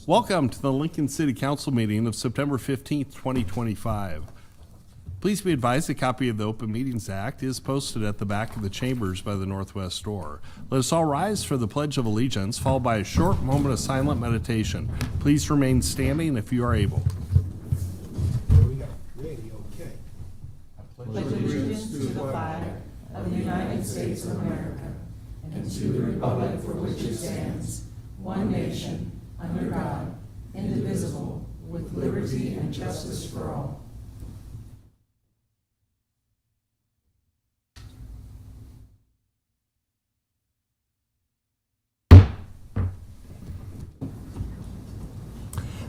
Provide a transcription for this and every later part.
Welcome to the Lincoln City Council meeting of September 15th, 2025. Please be advised a copy of the Open Meetings Act is posted at the back of the chambers by the northwest door. Let us all rise for the Pledge of Allegiance, followed by a short moment of silent meditation. Please remain standing if you are able. Here we go. Ready, okay. Pledge allegiance to the flag of the United States of America and to the republic for which it stands, one nation, under God, indivisible, with liberty and justice for all.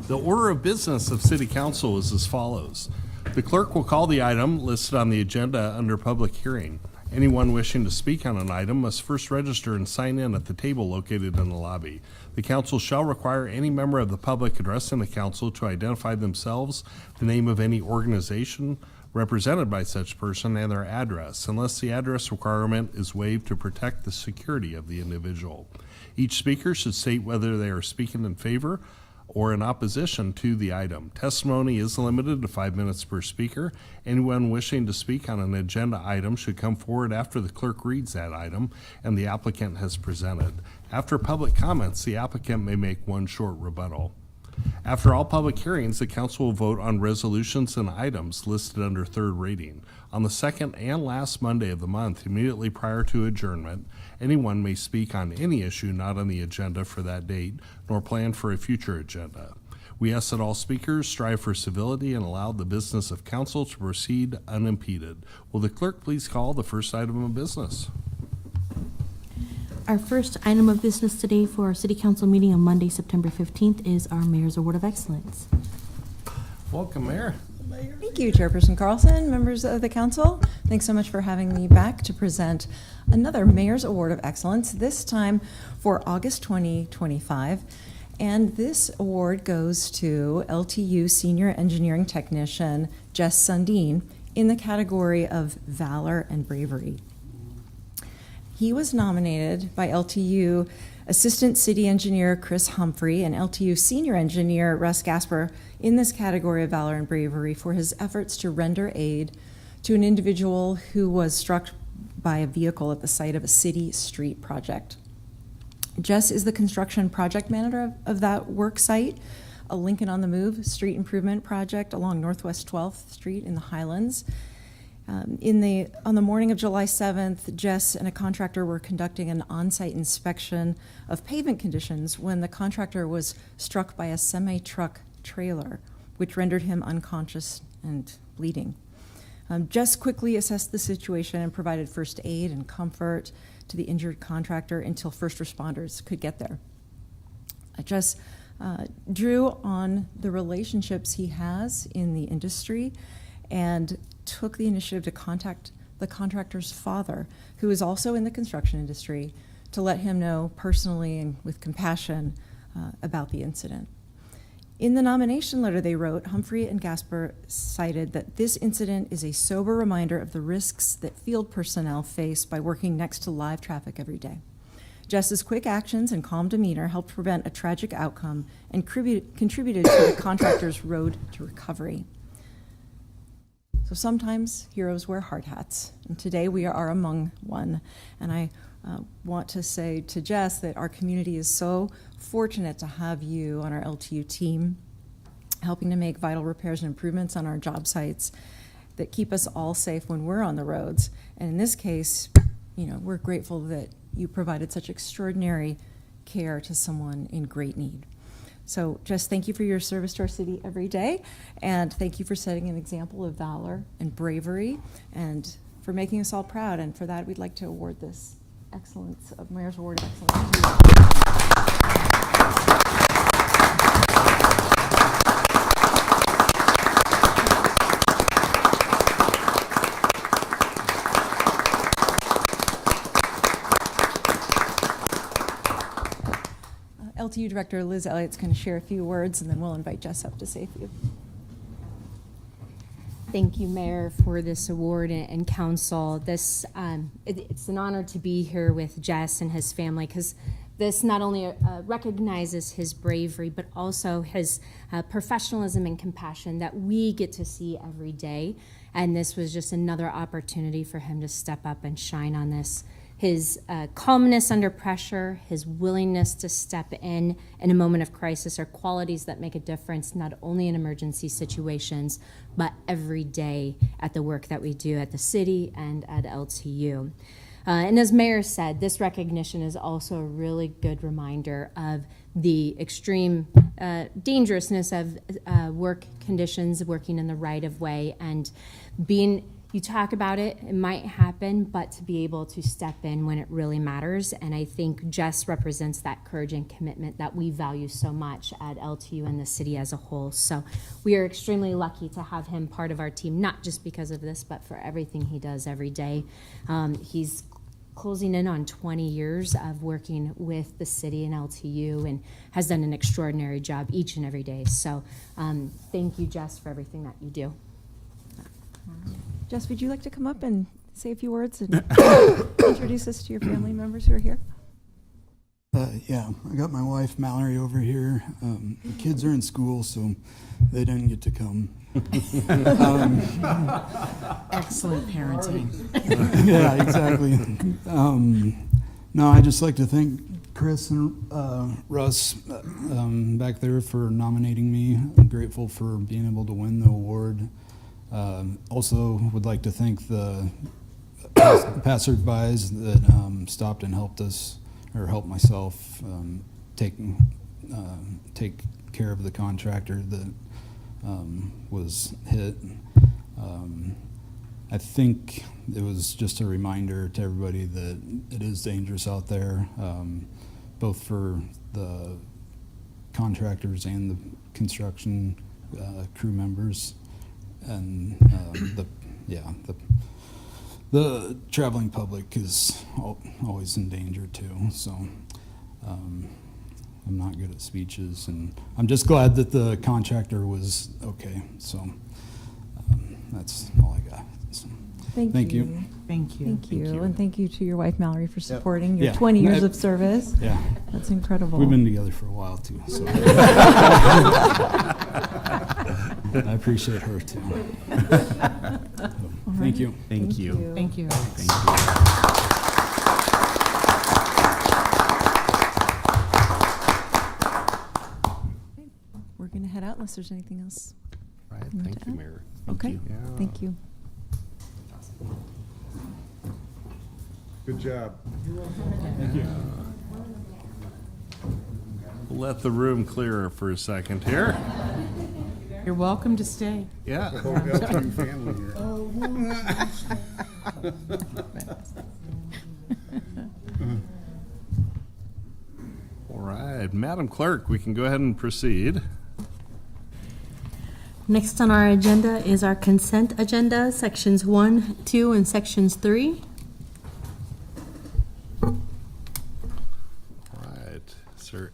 The order of business of City Council is as follows. The clerk will call the item listed on the agenda under public hearing. Anyone wishing to speak on an item must first register and sign in at the table located in the lobby. The council shall require any member of the public addressing the council to identify themselves, the name of any organization represented by such person, and their address, unless the address requirement is waived to protect the security of the individual. Each speaker should state whether they are speaking in favor or in opposition to the item. Testimony is limited to 5 minutes per speaker. Anyone wishing to speak on an agenda item should come forward after the clerk reads that item and the applicant has presented. After public comments, the applicant may make one short rebuttal. After all public hearings, the council will vote on resolutions and items listed under third reading. On the second and last Monday of the month, immediately prior to adjournment, anyone may speak on any issue not on the agenda for that date, nor planned for a future agenda. We ask that all speakers strive for civility and allow the business of council to proceed unimpeded. Will the clerk please call the first item of business? Our first item of business today for our City Council meeting on Monday, September 15th is our Mayor's Award of Excellence. Welcome, Mayor. Thank you, Chairperson Carlson, members of the council. Thanks so much for having me back to present another Mayor's Award of Excellence, this time for August 2025. And this award goes to LTU Senior Engineering Technician Jess Sundin in the category of Valor and Bravery. He was nominated by LTU Assistant City Engineer Chris Humphrey and LTU Senior Engineer Russ Gasper in this category of Valor and Bravery for his efforts to render aid to an individual who was struck by a vehicle at the site of a city street project. Jess is the construction project manager of that work site, a Lincoln on the Move street improvement project along Northwest 12th Street in the Highlands. On the morning of July 7th, Jess and a contractor were conducting an on-site inspection of pavement conditions when the contractor was struck by a semi-truck trailer, which rendered him unconscious and bleeding. Jess quickly assessed the situation and provided first aid and comfort to the injured contractor until first responders could get there. Jess drew on the relationships he has in the industry and took the initiative to contact the contractor's father, who is also in the construction industry, to let him know personally and with compassion about the incident. In the nomination letter they wrote, Humphrey and Gasper cited that this incident is a sober reminder of the risks that field personnel face by working next to live traffic every day. Jess's quick actions and calm demeanor helped prevent a tragic outcome and contributed to the contractor's road to recovery. So sometimes heroes wear hard hats, and today we are among one. And I want to say to Jess that our community is so fortunate to have you on our LTU team, helping to make vital repairs and improvements on our job sites that keep us all safe when we're on the roads. And in this case, we're grateful that you provided such extraordinary care to someone in great need. So just thank you for your service to our city every day, and thank you for setting an example of valor and bravery, and for making us all proud. And for that, we'd like to award this Mayor's Award of Excellence to you. LTU Director Liz Elliott's going to share a few words, and then we'll invite Jess up to say a few. Thank you, Mayor, for this award and council. It's an honor to be here with Jess and his family, because this not only recognizes his bravery, but also his professionalism and compassion that we get to see every day. And this was just another opportunity for him to step up and shine on this. His calmness under pressure, his willingness to step in a moment of crisis are qualities that make a difference not only in emergency situations, but every day at the work that we do at the city and at LTU. And as Mayor said, this recognition is also a really good reminder of the extreme dangerousness of work conditions, working in the right of way, and you talk about it, it might happen, but to be able to step in when it really matters. And I think Jess represents that courage and commitment that we value so much at LTU and the city as a whole. So we are extremely lucky to have him part of our team, not just because of this, but for everything he does every day. He's closing in on 20 years of working with the city and LTU and has done an extraordinary job each and every day. So thank you, Jess, for everything that you do. Jess, would you like to come up and say a few words and introduce us to your family members who are here? Yeah, I got my wife Mallory over here. The kids are in school, so they didn't get to come. Excellent parenting. Yeah, exactly. No, I'd just like to thank Chris and Russ back there for nominating me. I'm grateful for being able to win the award. Also would like to thank the passerbys that stopped and helped us, or helped myself take care of the contractor that was hit. I think it was just a reminder to everybody that it is dangerous out there, both for the contractors and the construction crew members. And the traveling public is always in danger too. So I'm not good at speeches, and I'm just glad that the contractor was okay. So that's all I got. So, thank you. Thank you. Thank you. you. And thank you to your wife, Mallory, for supporting your Yeah. 20 years of service. Yeah, That's incredible. we've been together for a while too. So I appreciate her too. Thank you. Thank you. Thank you. We're going to head out unless there's anything else. Right, want thank to you, add? Mayor. Okay. Yeah. Thank you. Good job. We'll let the room clear for a second here. You're welcome to stay. Yeah. Whole LTU family here. All right, Madam Clerk, we can go ahead and proceed. Next on our agenda is our consent agenda, sections 1, 2, and sections 3. All right, is there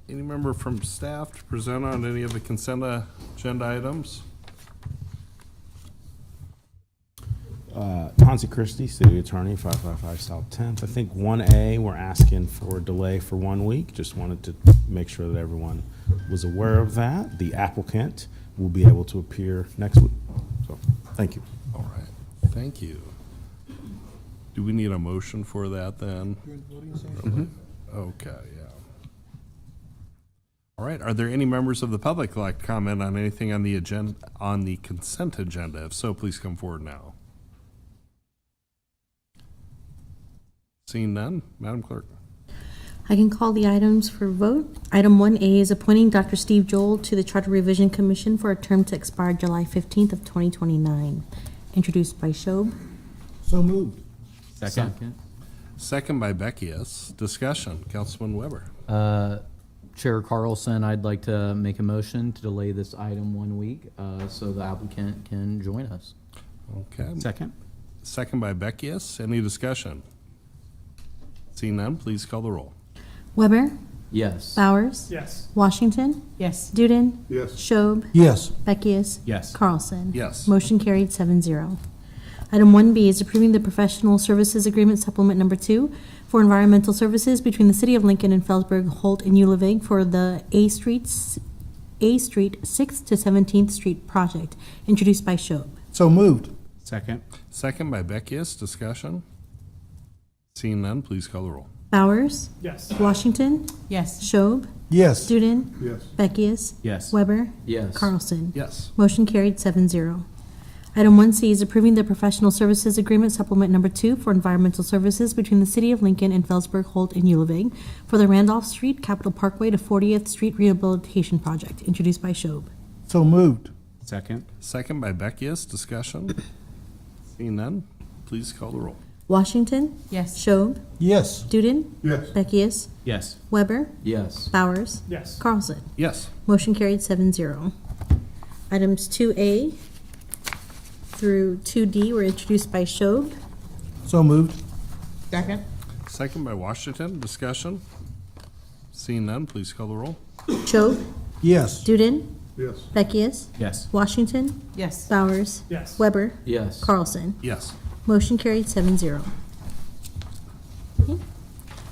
any member from staff to present on any of the consent agenda items? Hansi Christie, City Attorney, 555 South 10th. I think 1A, we're asking for a delay for 1 week. Just wanted to make sure that everyone was aware of that. The applicant will be able to appear next week. So, thank you. All right, thank you. Do we need a motion for that then? Okay, yeah. All right, are there any members of the public who'd like to comment on anything on the agenda, on the consent agenda? If so, please come forward now. Seeing none, Madam Clerk. I can call the items for vote. Item 1A is appointing Dr. Steve Joel to the Charter Revision Commission for a term to expire July 15th of 2029. Introduced by Shob. So moved. Second. Second by Beckius. Discussion, Councilman Weber. Chair Carlson, I'd like to make a motion to delay this item 1 week so the applicant can join us. Okay. Second. Second by Beckius. Any discussion? Seeing none, please call the roll. Weber. Yes. Bowers. Yes. Washington. Yes. Duden. Yes. Shob. Yes. Beckius. Yes. Carlson. Yes. Motion carried 7-0. Item 1B is approving the professional services agreement supplement number 2 for environmental services between the City of Lincoln and Felsberg, Holt, and Ullvig for the A Street 6th to 17th Street project, introduced by Shob. So moved. Second. Second by Beckius. Discussion? Seeing none, please call the roll. Bowers? Yes. Washington? Yes. Shob? Yes. Student? Yes. Beckius? Yes. Weber? Yes. Carlson? Yes. Motion carried 7-0. Item 1C is approving the professional services agreement supplement number 2 for environmental services between the City of Lincoln and Felsberg, Holt, and Ullvig for the Randolph Street, Capitol Parkway to 40th Street Rehabilitation Project, introduced by Shob. So moved. Second. Second by Beckius. Discussion? Seeing none, please call the roll. Washington? Yes. Shob? Yes. Student? Yes. Beckius? Yes. Weber? Yes. Bowers? Yes. Carlson? Yes. Motion carried 7-0. Items 2A through 2D were introduced by Shob. So moved. Second. Second by Washington. Discussion? Seeing none, please call the roll. Shob? Yes. Student? Yes. Beckius? Yes. Washington? Yes. Bowers? Yes. Weber? Yes. Carlson? Yes. Motion carried 7-0. Okay.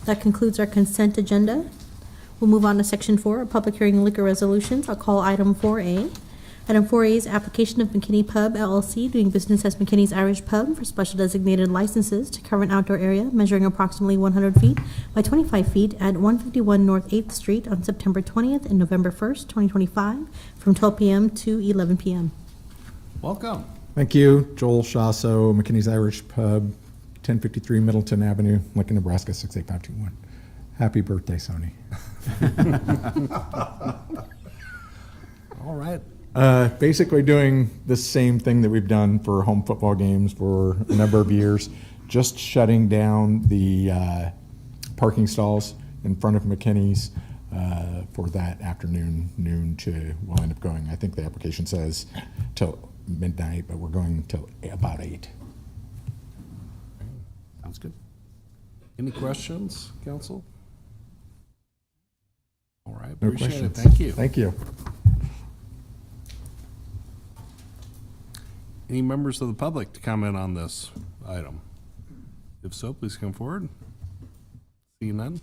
That concludes our consent agenda. We'll move on to Section 4, public hearing and liquor resolutions. I'll call item 4A. Item 4A is application of McKinney Pub LLC doing business as McKinney's Irish Pub for special designated licenses to cover an outdoor area measuring approximately 100 feet by 25 feet at 151 North 8th Street on September 20th and November 1st, 2025, from 12 p.m. to 11 p.m. Welcome. Thank you. Joel Shasso, McKinney's Irish Pub, 1053 Middleton Avenue, Lincoln, Nebraska, 68521. Happy birthday, Sony. All right. Basically doing the same thing that we've done for home football games for a number of years, just shutting down the parking stalls in front of McKinney's for that afternoon, noon to, we'll end up going, I think the application says till midnight, but we're going till about 8. Sounds good. Any questions, council? All right. No Appreciate it. questions. Thank you. Thank you. Any members of the public to comment on this item? If so, please come forward. Seeing none?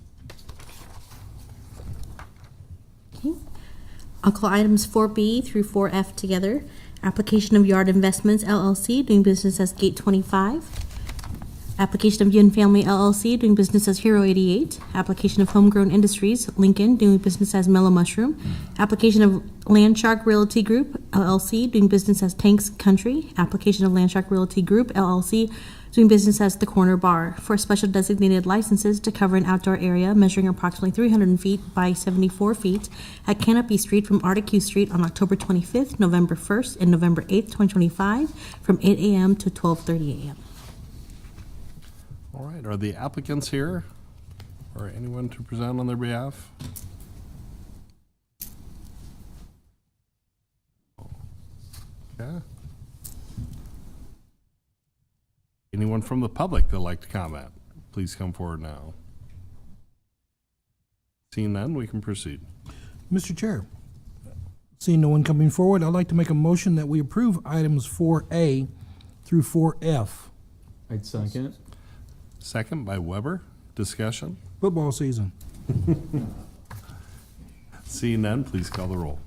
Okay. I'll call items 4B through 4F together. Application of Yard Investments LLC doing business as Gate 25. Application of Yun Family LLC doing business as Hero 88. Application of Homegrown Industries Lincoln doing business as Mellow Mushroom. Application of Landshark Realty Group LLC doing business as Tanks Country. Application of Landshark Realty Group LLC doing business as The Corner Bar for special designated licenses to cover an outdoor area measuring approximately 300 feet by 74 feet at Canopy Street from Articue Street on October 25th, November 1st, and November 8th, 2025 from 8 a.m. to 12:30 a.m. All right. Are the applicants here or anyone to present on their behalf? Okay. Anyone from the public that'd like to comment? Please come forward now. Seeing none, we can proceed. Mr. Chair, seeing no one coming forward, I'd like to make a motion that we approve items 4A through 4F. I'd second. Second by Weber. Discussion. Football season. Seeing none, please call the roll.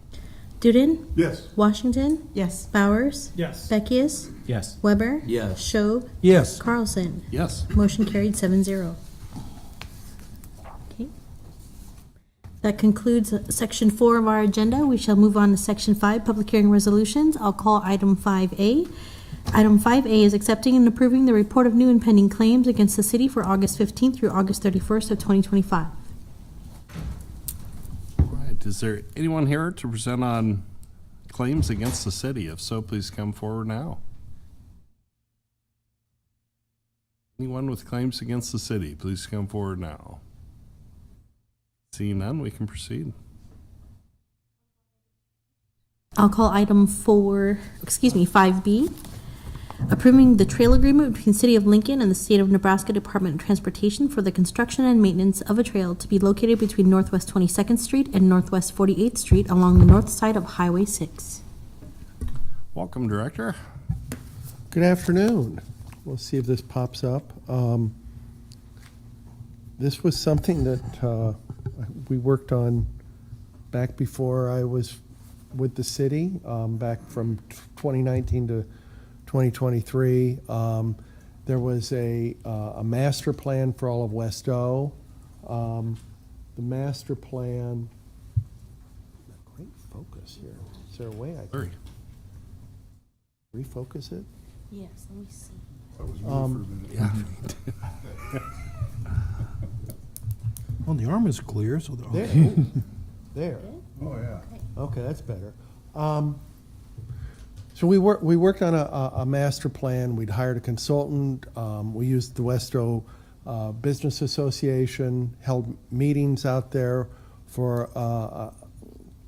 Duden? Yes. Washington? Yes. Bowers? Yes. Beckius? Yes. Weber? Yes. Shob? Yes. Carlson? Yes. Motion carried 7-0. Okay. That concludes Section 4 of our agenda. We shall move on to Section 5, public hearing resolutions. I'll call item 5A. Item 5A is accepting and approving the report of new and pending claims against the city for August 15th through August 31st of 2025. All right. Is there anyone here to present on claims against the city? If so, please come forward now. Anyone with claims against the city, please come forward now. Seeing none, we can proceed. I'll call item 5B. Approving the trail agreement between City of Lincoln and the State of Nebraska Department of Transportation for the construction and maintenance of a trail to be located between Northwest 22nd Street and Northwest 48th Street along the north side of Highway 6. Welcome, Director. Good afternoon. we'll see if this pops up. This was something that we worked on back before I was with the city, back from 2019 to 2023. There was a master plan for all of West O. The master plan, great focus here. Is there a way I can refocus it? Yes, let me see. Yeah. Well, the arm is clear, so There. okay. Ooh, there. Oh, yeah. Okay, that's better. So we worked on a master plan. We'd hired a consultant. We used the Westo Business Association, held meetings out there for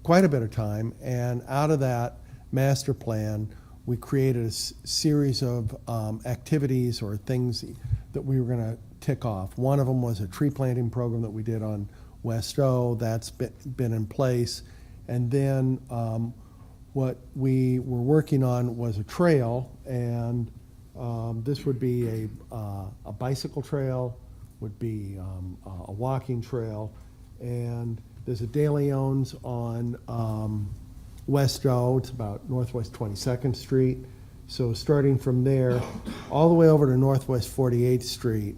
quite a bit of time. And out of that master plan, we created a series of activities or things that we were going to tick off. One of them was a tree planting program that we did on Westo. That's been in place. And then what we were working on was a trail, and this would be a bicycle trail, would be a walking trail, and there's a De Leon's on Westo. It's about Northwest 22nd Street. So starting from there, all the way over to Northwest 48th Street,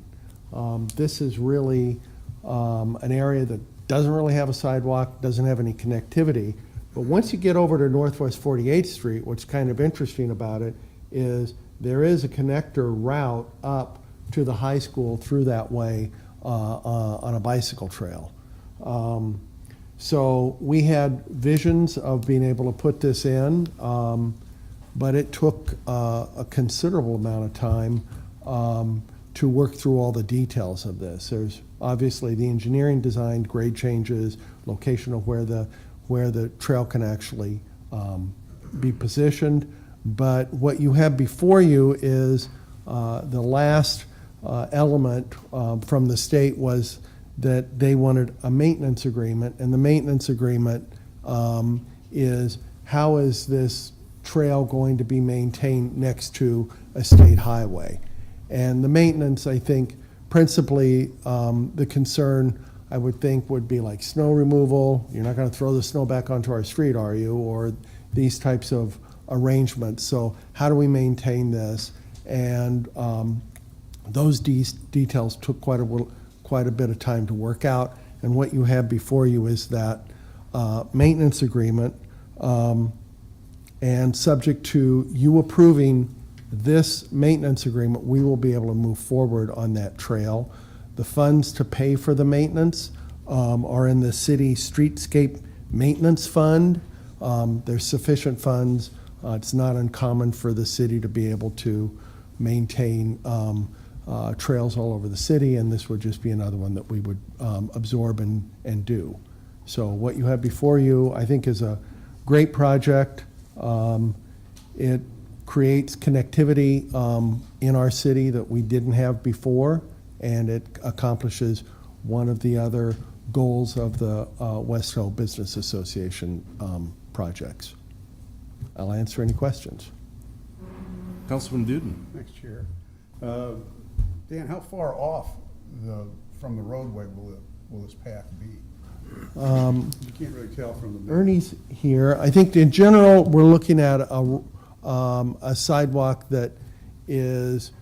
this is really an area that doesn't really have a sidewalk, doesn't have any connectivity. But once you get over to Northwest 48th Street, what's kind of interesting about it is there is a connector route up to the high school through that way on a bicycle trail. So we had visions of being able to put this in, but it took a considerable amount of time to work through all the details of this. There's obviously the engineering design, grade changes, location of where the trail can actually be positioned. But what you have before you is the last element from the state was that they wanted a maintenance agreement, and the maintenance agreement is how is this trail going to be maintained next to a state highway. And the maintenance, I think, principally the concern I would think would be like snow removal. You're not going to throw the snow back onto our street, are you? Or these types of arrangements. So how do we maintain this? And those details took quite a bit of time to work out. And what you have before you is that maintenance agreement, and subject to you approving this maintenance agreement, we will be able to move forward on that trail. The funds to pay for the maintenance are in the city streetscape maintenance fund. There's sufficient funds. It's not uncommon for the city to be able to maintain trails all over the city, and this would just be another one that we would absorb and do. So what you have before you, I think, is a great project. It creates connectivity in our city that we didn't have before, and it accomplishes one of the other goals of the Westo Business Association projects. I'll answer any questions. Councilman Duden. Thanks, Chair. Dan, how far off from the roadway will this path be? You can't really tell from the. Ernie's here. I think in general, we're looking at a sidewalk that is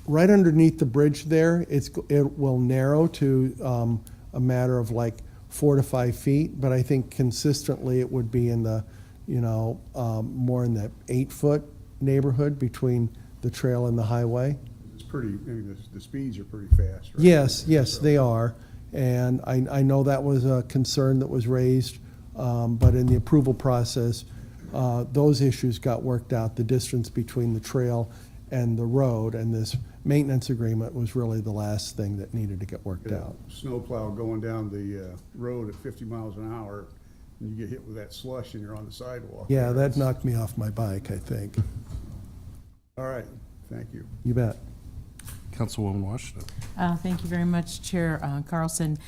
right underneath the bridge there. It will narrow to a matter of like 4 to 5 feet, but I think consistently it would be in the, more in the 8-foot neighborhood between the trail and the highway. It's pretty, I mean, the speeds are pretty fast, right? Yes, they are. And I know that was a concern that was raised, but in the approval process, those issues got worked out. The distance between the trail and the road, and this maintenance agreement was really the last thing that needed to get worked out. Snowplow going down the road at 50 miles an hour, and you get hit with that slush and you're on the sidewalk. Yeah, that knocked me off my bike, I think. All right, thank you. You bet. Councilwoman Washington. Thank you very much, Chair Carlson.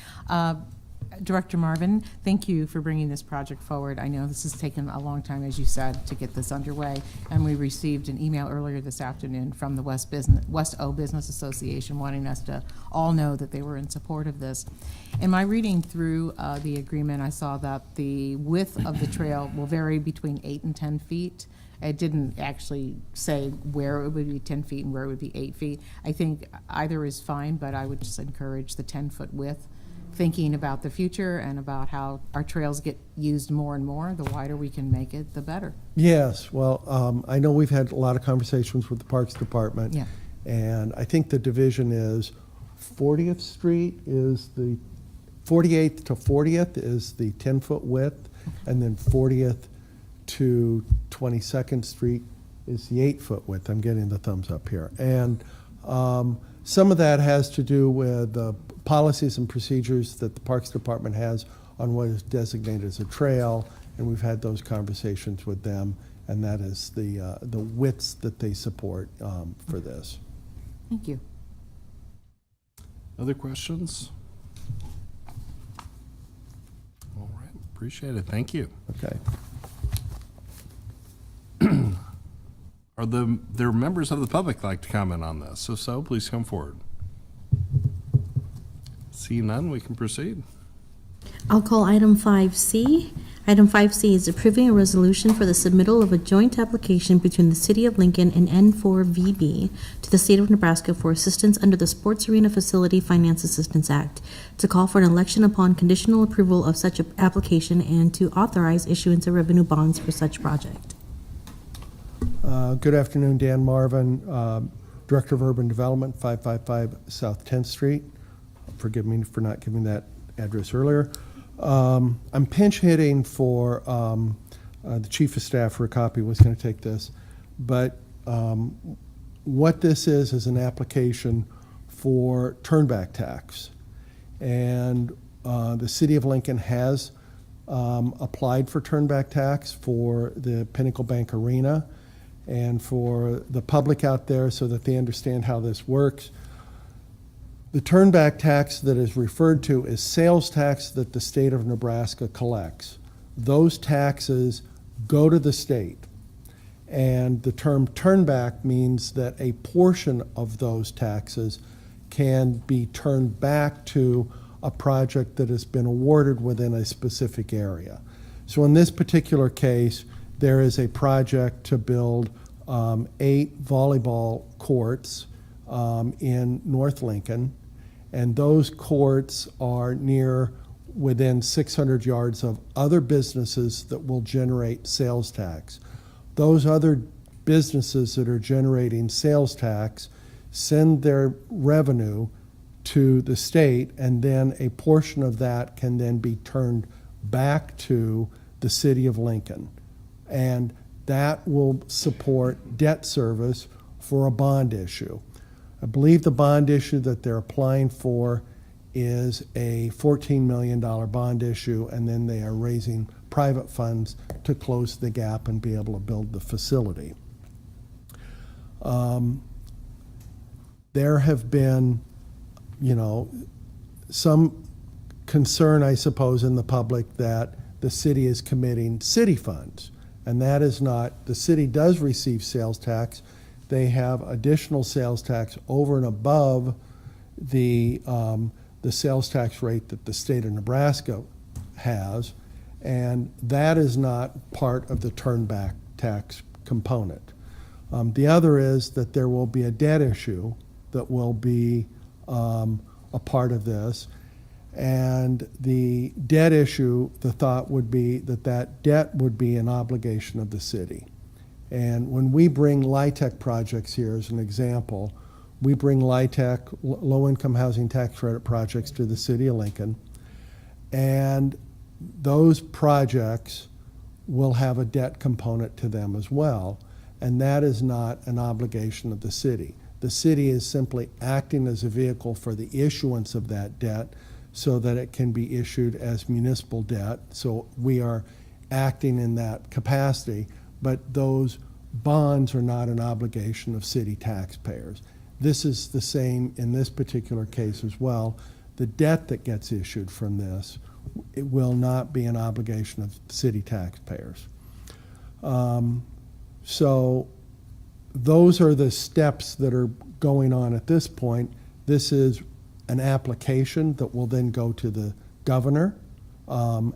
Director Marvin, thank you for bringing this project forward. I know this has taken a long time, as you said, to get this underway, and we received an email earlier this afternoon from the West O Business Association wanting us to all know that they were in support of this. In my reading through the agreement, I saw that the width of the trail will vary between 8 and 10 feet. It didn't actually say where it would be 10 feet and where it would be 8 feet. I think either is fine, but I would just encourage the 10-foot width, thinking about the future and about how our trails get used more and more. The wider we can make it, the better. Yes, well, I know we've had a lot of conversations with the Parks Department. Yeah. And I think the division is 40th Street is the, 48th to 40th is the 10-foot width, and then 40th to 22nd Street is the 8-foot width. I'm getting the thumbs up here. And some of that has to do with the policies and procedures that the Parks Department has on what is designated as a trail, and we've had those conversations with them, and that is the widths that they support for this. Thank you. Other questions? All right, appreciate it. Thank you. Okay. Are there members of the public like to comment on this? If so, please come forward. See none, we can proceed. I'll call item 5C. Item 5C is approving a resolution for the submittal of a joint application between the City of Lincoln and N4VB to the State of Nebraska for assistance under the Sports Arena Facility Finance Assistance Act, to call for an election upon conditional approval of such an application and to authorize issuance of revenue bonds for such project. Good afternoon, Dan Marvin, Director of Urban Development, 555 South 10th Street. Forgive me for not giving that address earlier. I'm pinch hitting for the Chief of Staff for a copy, was going to take this. But what this is an application for turnback tax. And the City of Lincoln has applied for turnback tax for the Pinnacle Bank Arena. And for the public out there so that they understand how this works, the turnback tax that is referred to is sales tax that the state of Nebraska collects. Those taxes go to the state. And the term turnback means that a portion of those taxes can be turned back to a project that has been awarded within a specific area. So in this particular case, there is a project to build 8 volleyball courts in North Lincoln, and those courts are within 600 yards of other businesses that will generate sales tax. Those other businesses that are generating sales tax send their revenue to the state, and then a portion of that can then be turned back to the City of Lincoln. And that will support debt service for a bond issue. I believe the bond issue that they're applying for is a $14 million bond issue, and then they are raising private funds to close the gap and be able to build the facility. There have been, some concern, I suppose, in the public that the city is committing city funds. And that is not, the city does receive sales tax. They have additional sales tax over and above the sales tax rate that the state of Nebraska has, and that is not part of the turnback tax component. The other is that there will be a debt issue that will be a part of this. And the debt issue, the thought would be that that debt would be an obligation of the city. And when we bring LIHTC projects here as an example, we bring LIHTC, low-income housing tax credit projects, to the City of Lincoln. And those projects will have a debt component to them as well. And that is not an obligation of the city. The city is simply acting as a vehicle for the issuance of that debt, so that it can be issued as municipal debt. So we are acting in that capacity, but those bonds are not an obligation of city taxpayers. This is the same in this particular case as well. The debt that gets issued from this it will not be an obligation of city taxpayers. So those are the steps that are going on at this point. This is an application that will then go to the governor,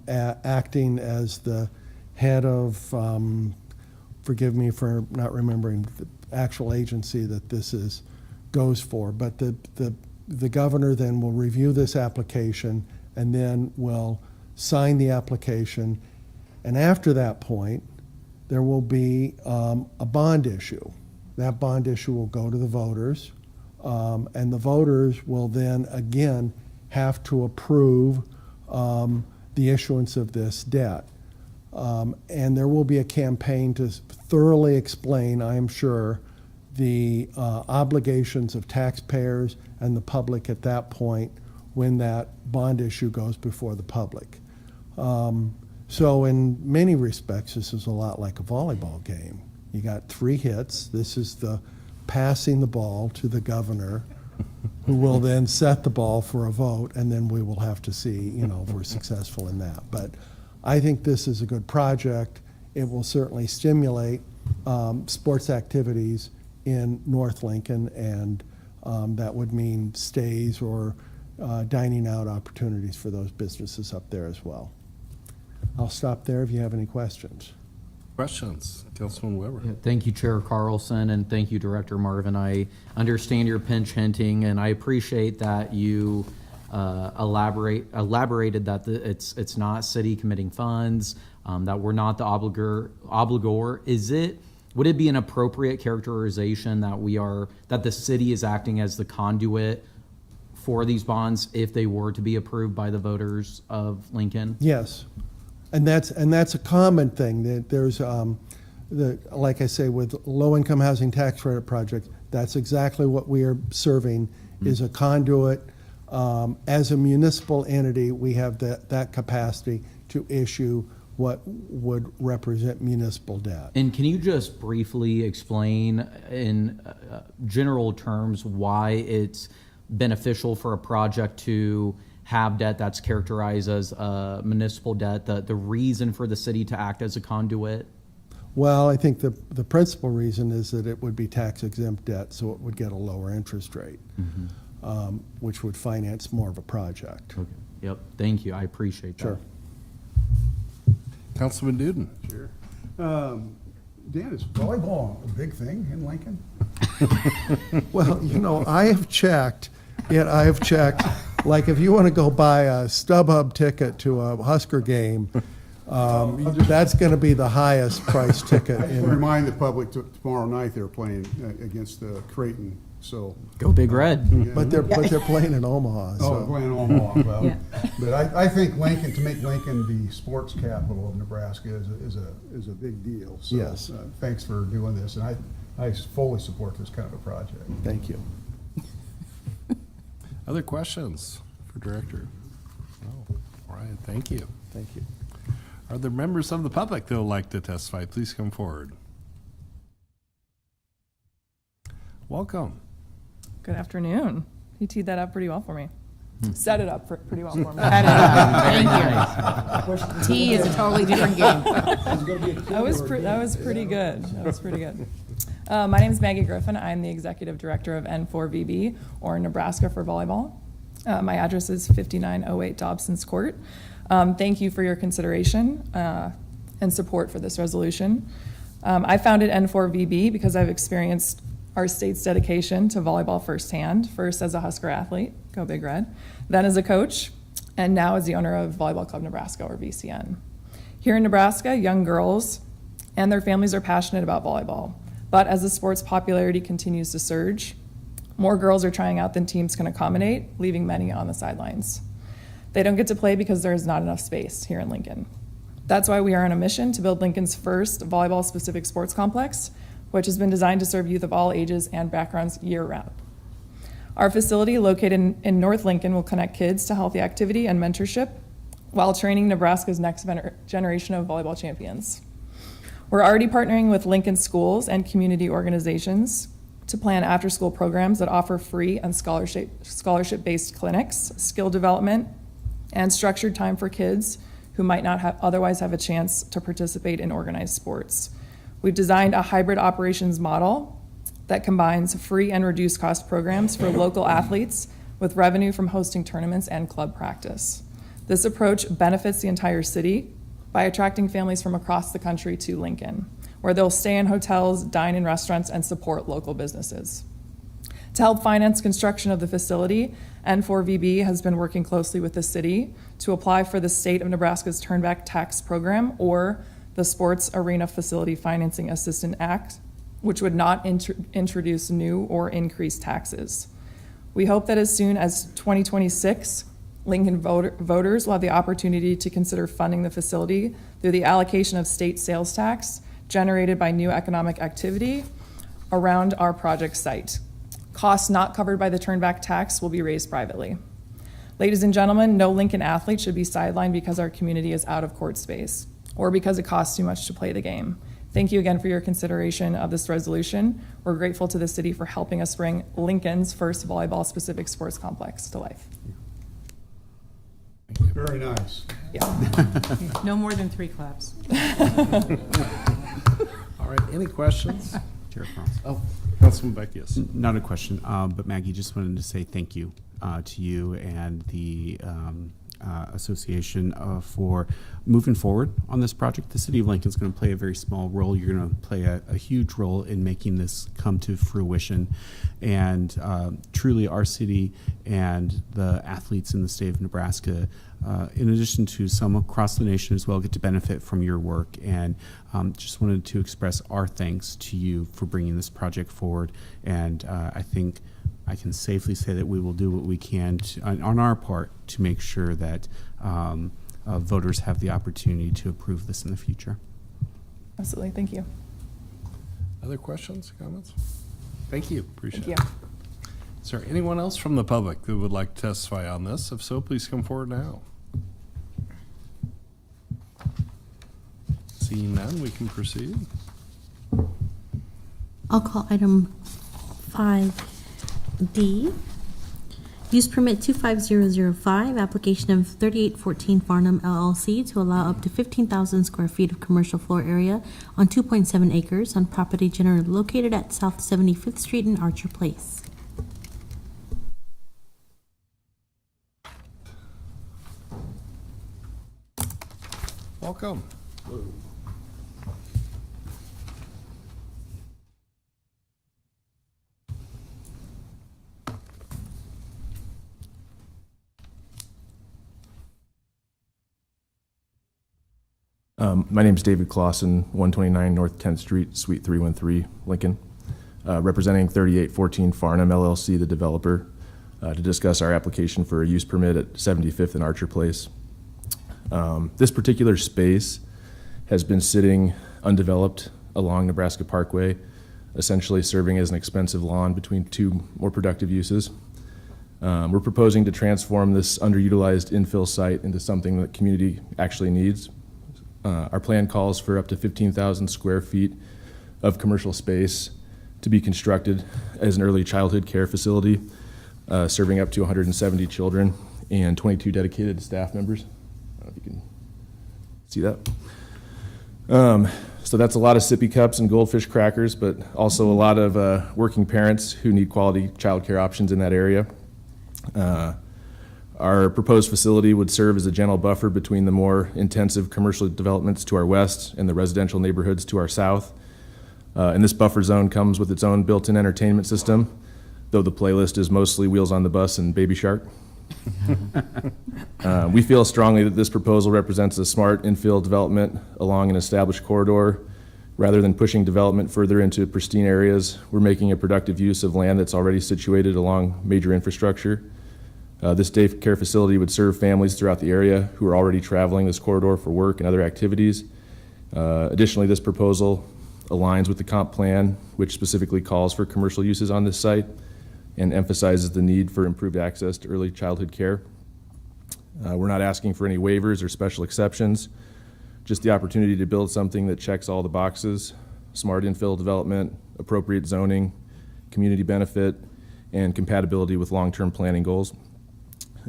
acting as the head of, forgive me for not remembering the actual agency that this goes for, but the governor then will review this application and then will sign the application. And after that point, there will be a bond issue. That bond issue will go to the voters, and the voters will then again have to approve the issuance of this debt. And there will be a campaign to thoroughly explain, I am sure, the obligations of taxpayers and the public at that point when that bond issue goes before the public. So in many respects, this is a lot like a volleyball game. You got 3 hits. This is the passing the ball to the governor, who will then set the ball for a vote, and then we will have to see, if we're successful in that. But I think this is a good project. It will certainly stimulate sports activities in North Lincoln, and that would mean stays or dining out opportunities for those businesses up there as well. I'll stop there if you have any questions. Questions? Councilman Weber. Yeah, thank you, Chair Carlson, and thank you, Director Marvin. I understand your pinch hinting, and I appreciate that you elaborated that it's not city committing funds, that we're not the obligor. Would it be an appropriate characterization that the city is acting as the conduit for these bonds if they were to be approved by the voters of Lincoln? Yes, and that's a common thing. That there's like I say, with low-income housing tax credit projects, that's exactly what we are serving, is a conduit. As a municipal entity, we have that capacity to issue what would represent municipal debt. And can you just briefly explain in general terms why it's beneficial for a project to have debt that's characterized as municipal debt, the reason for the city to act as a conduit? Well, I think the principal reason is that it would be tax exempt debt, so it would get a lower interest rate, which would finance more of a project. Okay. Yep. Thank you. I appreciate that. Sure. Councilman Duden. Sure. Dan, is volleyball a big thing in Lincoln? Well, I have checked. Like, if you want to go buy a StubHub ticket to a Husker game, that's going to be the highest price ticket. I just want to remind the public, tomorrow night they're playing against Creighton, so. Go Big Red. Yeah. But they're playing in Omaha. So. Oh, playing Omaha, well. Yeah. But I think to make Lincoln the sports capital of Nebraska is a big deal. So, Yes. Thanks for doing this, and I fully support this kind of a project. Thank you. Other questions for Director? No. All right, thank you. Thank you. Are there members of the public that would like to testify? Please come forward. Welcome. Good afternoon. You teed that up pretty well for me. Set it up pretty well for me. Thank you. Tea is a totally different game. That was pretty good. My name is Maggie Griffin. I'm the Executive Director of N4VB, or Nebraska for Volleyball. My address is 5908 Dobson's Court. Thank you for your consideration and support for this resolution. I founded N4VB because I've experienced our state's dedication to volleyball firsthand, first as a Husker athlete, go Big Red, then as a coach, and now as the owner of Volleyball Club Nebraska, or VCN. Here in Nebraska, young girls and their families are passionate about volleyball, but as the sport's popularity continues to surge, more girls are trying out than teams can accommodate, leaving many on the sidelines. They don't get to play because there is not enough space here in Lincoln. That's why we are on a mission to build Lincoln's first volleyball-specific sports complex, which has been designed to serve youth of all ages and backgrounds year-round. Our facility, located in North Lincoln, will connect kids to healthy activity and mentorship while training Nebraska's next generation of volleyball champions. We're already partnering with Lincoln schools and community organizations to plan after-school programs that offer free and scholarship-based clinics, skill development, and structured time for kids who might not otherwise have a chance to participate in organized sports. We've designed a hybrid operations model that combines free and reduced cost programs for local athletes with revenue from hosting tournaments and club practice. This approach benefits the entire city by attracting families from across the country to Lincoln, where they'll stay in hotels, dine in restaurants, and support local businesses. To help finance construction of the facility, N4VB has been working closely with the city to apply for the state of Nebraska's Turnback Tax Program, or the Sports Arena Facility Financing Assistance Act, which would not introduce new or increased taxes. We hope that as soon as 2026, Lincoln voters will have the opportunity to consider funding the facility through the allocation of state sales tax generated by new economic activity around our project site. Costs not covered by the turnback tax will be raised privately. Ladies and gentlemen, no Lincoln athlete should be sidelined because our community is out of court space or because it costs too much to play the game. Thank you again for your consideration of this resolution. We're grateful to the city for helping us bring Lincoln's first volleyball-specific sports complex to life. Very nice. No more than 3 claps. All right, any questions? Chair Carlson. Oh, Councilman Beckius. Not a question, but Maggie, just wanted to say thank you to you and the association for moving forward on this project. The city of Lincoln is going to play a very small role. You're going to play a huge role in making this come to fruition. And truly our city and the athletes in the state of Nebraska, in addition to some across the nation as well, get to benefit from your work. And just wanted to express our thanks to you for bringing this project forward. And I think I can safely say that we will do what we can on our part to make sure that voters have the opportunity to approve this in the future. Absolutely, thank you. Other questions, comments? Thank you, appreciate Thank it. you. Is there anyone else from the public that would like to testify on this? If so, please come forward now. Seeing none, we can proceed. I'll call item 5D. Use permit 25005, application of 3814 Farnham LLC to allow up to 15,000 square feet of commercial floor area on 2.7 acres on property generally located at South 75th Street and Archer Place. Welcome. My name is David Clausen, 129 North 10th Street, Suite 313, Lincoln, representing 3814 Farnham LLC, the developer, to discuss our application for a use permit at 75th and Archer Place. This particular space has been sitting undeveloped along Nebraska Parkway, essentially serving as an expensive lawn between two more productive uses. We're proposing to transform this underutilized infill site into something that the community actually needs. Our plan calls for up to 15,000 square feet of commercial space to be constructed as an early childhood care facility, serving up to 170 children and 22 dedicated staff members. I don't know if you can see that. So that's a lot of sippy cups and goldfish crackers, but also a lot of working parents who need quality childcare options in that area. Our proposed facility would serve as a gentle buffer between the more intensive commercial developments to our west and the residential neighborhoods to our south. And this buffer zone comes with its own built-in entertainment system, though the playlist is mostly Wheels on the Bus and Baby Shark. We feel strongly that this proposal represents a smart infill development along an established corridor. Rather than pushing development further into pristine areas, we're making a productive use of land that's already situated along major infrastructure. This day care facility would serve families throughout the area who are already traveling this corridor for work and other activities. Additionally, this proposal aligns with the comp plan, which specifically calls for commercial uses on this site and emphasizes the need for improved access to early childhood care. We're not asking for any waivers or special exceptions, just the opportunity to build something that checks all the boxes: smart infill development, appropriate zoning, community benefit, and compatibility with long-term planning goals.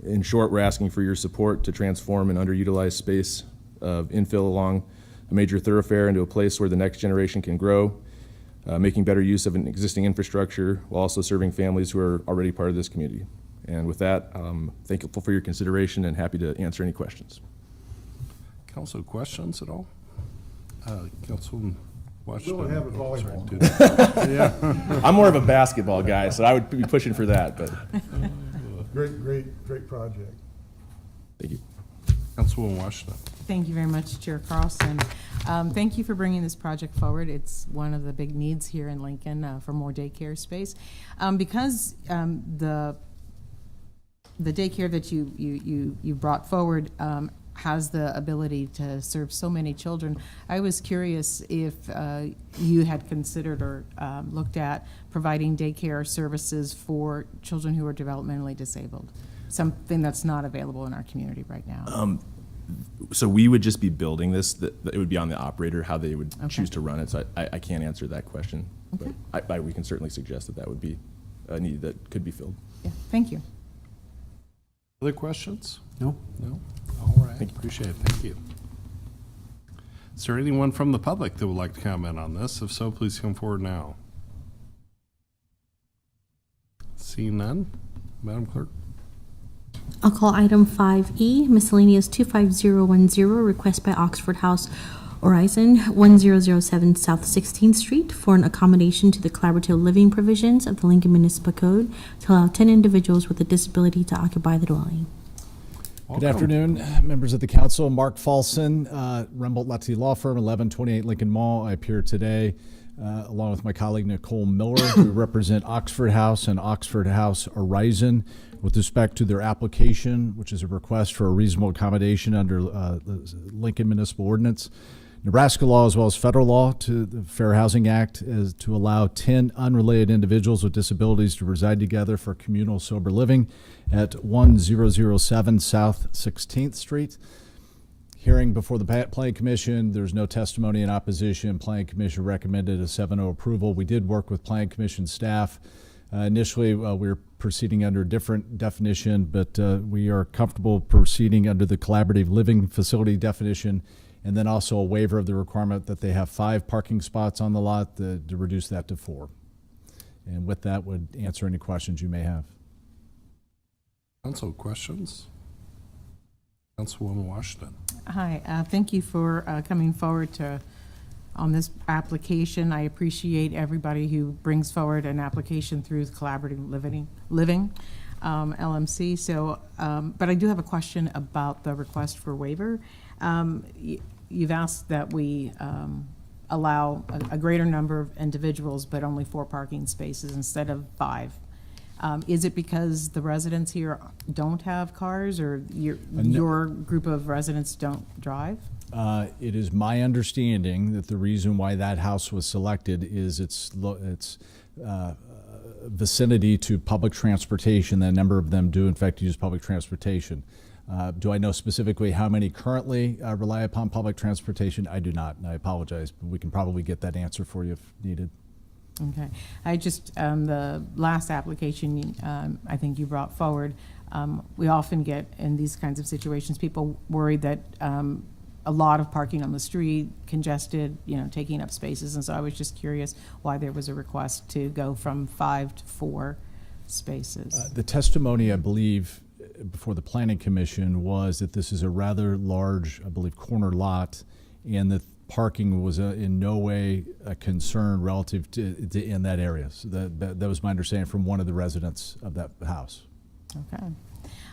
In short, we're asking for your support to transform an underutilized space of infill along a major thoroughfare into a place where the next generation can grow, making better use of an existing infrastructure while also serving families who are already part of this community. And with that, thankful for your consideration and happy to answer any questions. Council, questions at all? Councilman We'll Washington? have a volleyball. Yeah. I'm more of a basketball guy, so I would be pushing for that, but Great project. thank you. Councilwoman Washington. Thank you very much, Chair Carlson. Thank you for bringing this project forward. It's one of the big needs here in Lincoln for more daycare space. Because the daycare that you brought forward has the ability to serve so many children, I was curious if you had considered or looked at providing daycare services for children who are developmentally disabled, something that's not available in our community right now. So we would just be building this, that it would be on the operator how they would Okay. choose to run it, so I can't answer that question. Okay. But we can certainly suggest that would be a need that could be filled. Yeah, thank you. Other questions? No? No? All right. Appreciate it. Thank you. Is there anyone from the public that would like to comment on this? If so, please come forward now. Seeing none, Madam Clerk? I'll call item 5E, miscellaneous 25010, request by Oxford House Horizon 1007 South 16th Street for an accommodation to the collaborative living provisions of the Lincoln Municipal Code to allow 10 individuals with a disability to occupy the dwelling. Good afternoon, members of the council. Mark Falson, Rembolt Lutzy Law Firm, 1128 Lincoln Mall. I appear today along with my colleague Nicole Miller, who represent Oxford House and Oxford House Horizon with respect to their application, which is a request for a reasonable accommodation under the Lincoln Municipal Ordinance, Nebraska law, as well as federal law to the Fair Housing Act, is to allow 10 unrelated individuals with disabilities to reside together for communal sober living at 1007 South 16th Street. Hearing before the Planning Commission, there's no testimony in opposition. Planning Commission recommended a 7-0 approval. We did work with Planning Commission staff. Initially, we were proceeding under a different definition, but we are comfortable proceeding under the collaborative living facility definition, and then also a waiver of the requirement that they have 5 parking spots on the lot to reduce that to 4. And with that, would answer any questions you may have. Council, questions? Councilwoman Washington. Hi, thank you for coming forward on this application. I appreciate everybody who brings forward an application through Collaborative Living LMC. So, but I do have a question about the request for waiver. You've asked that we allow a greater number of individuals, but only 4 parking spaces instead of 5. Is it because the residents here don't have cars, or your group of residents don't drive? It is my understanding that the reason why that house was selected is its vicinity to public transportation. A number of them do, in fact, use public transportation. Do I know specifically how many currently rely upon public transportation? I do not, and I apologize, but we can probably get that answer for you if needed. Okay. I just, the last application I think you brought forward, we often get in these kinds of situations, people worried that a lot of parking on the street, congested, taking up spaces. And so I was just curious why there was a request to go from 5 to 4 spaces. The testimony, I believe, before the Planning Commission was that this is a rather large, I believe, corner lot, and that parking was in no way a concern relative to in that area. So that was my understanding from one of the residents of that house. Okay.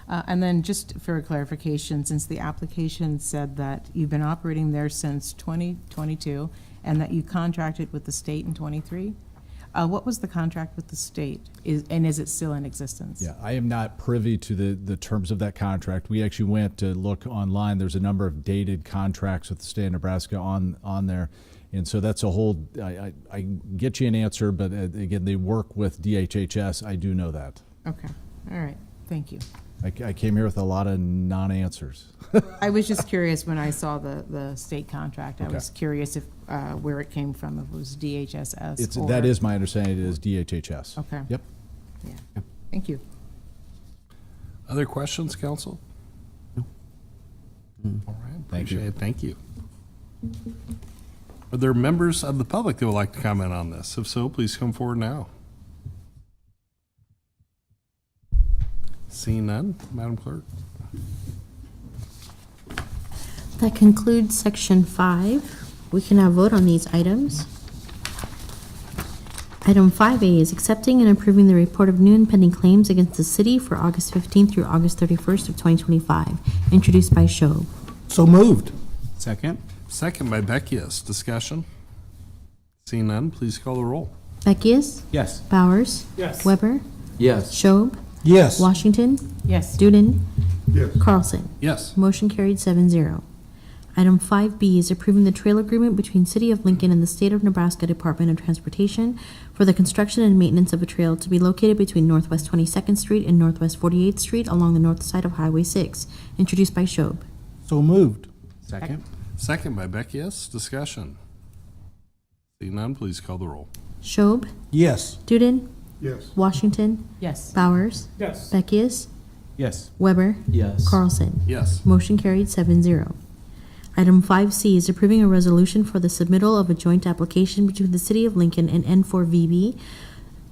And then just for clarification, since the application said that you've been operating there since 2022 and that you contracted with the state in 23, what was the contract with the state, and is it still in existence? Yeah, I am not privy to the terms of that contract. We actually went to look online. There's a number of dated contracts with the state of Nebraska on there. And so that's a whole, I can get you an answer, but again, they work with DHHS. I do know that. Okay, all right, thank you. I came here with a lot of non-answers. I was just curious when I saw the state contract. I Okay. was curious if where it came from, if it was DHSS or... That is my understanding. It is DHHS. Okay. Yep. Yeah. Thank you. Other questions, council? All right, Thank you. appreciate it. Thank you. Are there members of the public that would like to comment on this? If so, please come forward now. Seeing none, Madam Clerk. That concludes section 5. We can now vote on these items. Item 5A is accepting and approving the report of new and pending claims against the city for August 15th through August 31st of 2025, introduced by Shob. So moved. Second? Second by Beckius. Discussion? Seeing none, please call the roll. Beckius? Yes. Bowers? Yes. Weber? Yes. Shob? Yes. Washington? Yes. Duden? Yes. Carlson? Yes. Motion carried 7-0. Item 5B is approving the trail agreement between City of Lincoln and the State of Nebraska Department of Transportation for the construction and maintenance of a trail to be located between Northwest 22nd Street and Northwest 48th Street along the north side of Highway 6, introduced by Shob. So moved. Second? Second by Beckius. Discussion? Seeing none, please call the roll. Shob? Yes. Duden? Yes. Washington? Yes. Bowers? Yes. Beckius? Yes. Weber? Yes. Carlson? Yes. Motion carried 7-0. Item 5C is approving a resolution for the submittal of a joint application between the City of Lincoln and N4VB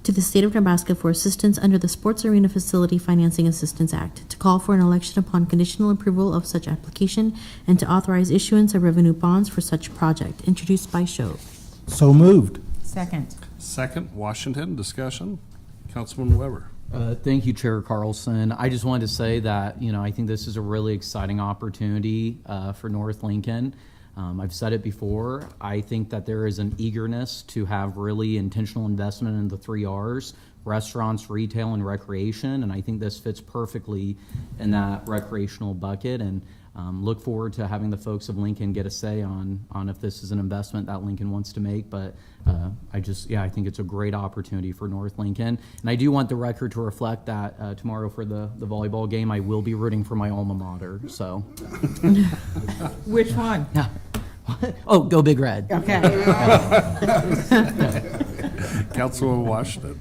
to the State of Nebraska for assistance under the Sports Arena Facility Financing Assistance Act, to call for an election upon conditional approval of such application and to authorize issuance of revenue bonds for such project, introduced by Shob. So moved. Second. Second, Washington. Discussion? Councilman Weber. Thank you, Chair Carlson. I just wanted to say that, I think this is a really exciting opportunity for North Lincoln. I've said it before. I think that there is an eagerness to have really intentional investment in the 3 R's: restaurants, retail, and recreation. And I think this fits perfectly in that recreational bucket. And look forward to having the folks of Lincoln get a say on if this is an investment that Lincoln wants to make. But I think it's a great opportunity for North Lincoln. And I do want the record to reflect that tomorrow for the volleyball game, I will be rooting for my alma mater. So, Which one? oh, go Big Red. Okay. Councilman Washington.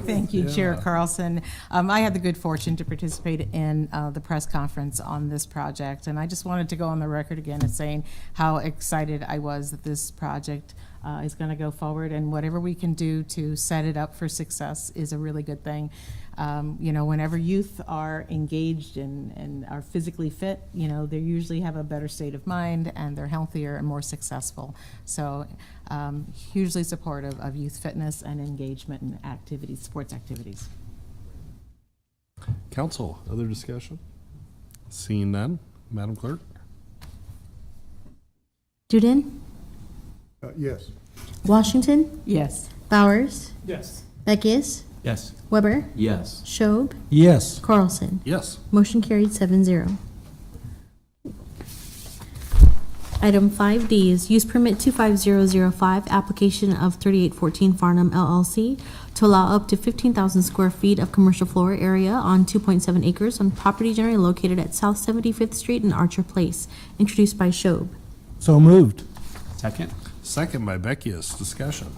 Thank you, Chair Carlson. I had the good fortune to participate in the press conference on this project, and I just wanted to go on the record again as saying how excited I was that this project is going to go forward, and whatever we can do to set it up for success is a really good thing. Whenever youth are engaged and are physically fit, they usually have a better state of mind and they're healthier and more successful. So hugely supportive of youth fitness and engagement in activities, sports activities. Council, other discussion? Seeing none, Madam Clerk. Duden? Yes. Washington? Yes. Bowers? Yes. Beckius? Yes. Weber? Yes. Shob? Yes. Carlson? Yes. Motion carried 7-0. Item 5D is use permit 25005, application of 3814 Farnham LLC to allow up to 15,000 square feet of commercial floor area on 2.7 acres on property generally located at South 75th Street and Archer Place, introduced by Shob. So moved. Second? Second by Beckius. Discussion?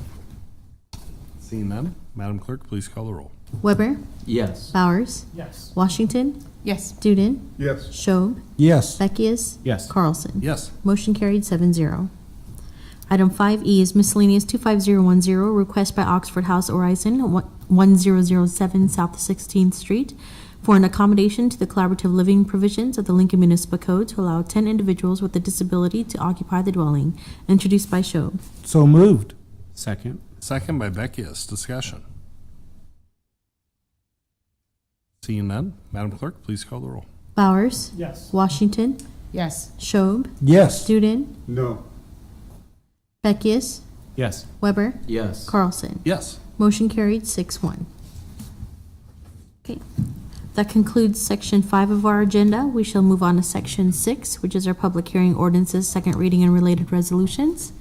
Seeing none, Madam Clerk, please call the roll. Weber? Yes. Bowers? Yes. Washington? Yes. Duden? Yes. Shob? Yes. Beckius? Yes. Carlson? Yes. Motion carried 7-0. Item 5E is miscellaneous 25010, request by Oxford House Horizon, 1007 South 16th Street, for an accommodation to the collaborative living provisions of the Lincoln Municipal Code to allow 10 individuals with a disability to occupy the dwelling, introduced by Shob. So moved. Second? Second by Beckius. Discussion? Seeing none, Madam Clerk, please call the roll. Bowers? Yes. Washington? Yes. Shob? Yes. Duden? No. Beckius? Yes. Weber? Yes. Carlson? Yes. Motion carried 6-1. Okay, that concludes section 5 of our agenda. We shall move on to section 6, which is our public hearing ordinances, second reading, and related resolutions.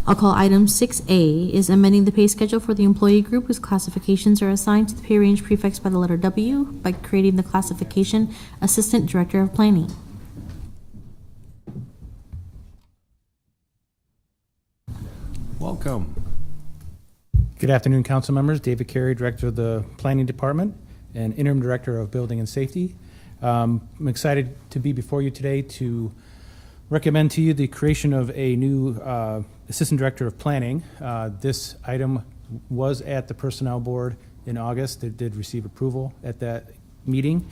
I'll call item 6A is amending the pay schedule for the employee group whose classifications are assigned to the pay range prefixed by the letter W by creating the classification Assistant Director of Planning. Welcome. Good afternoon, council members. David Carey, Director of the Planning Department. and Interim Director of Building and Safety. I'm excited to be before you today to recommend to you the creation of a new Assistant Director of Planning. This item was at the Personnel Board in August. It did receive approval at that meeting.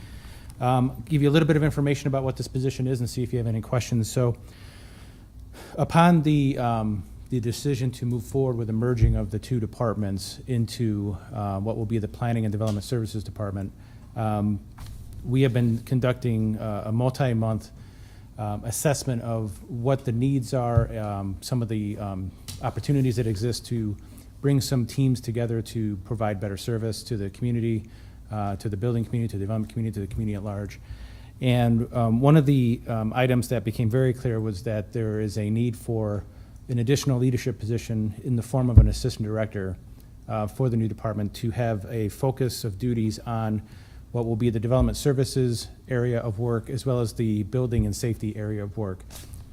Give you a little bit of information about what this position is and see if you have any questions. So upon the decision to move forward with the merging of the two departments into what will be the Planning and Development Services Department, we have been conducting a multi-month assessment of what the needs are, some of the opportunities that exist to bring some teams together to provide better service to the community, to the building community, to the development community, to the community at large. And one of the items that became very clear was that there is a need for an additional leadership position in the form of an assistant director for the new department to have a focus of duties on what will be the development services area of work as well as the building and safety area of work,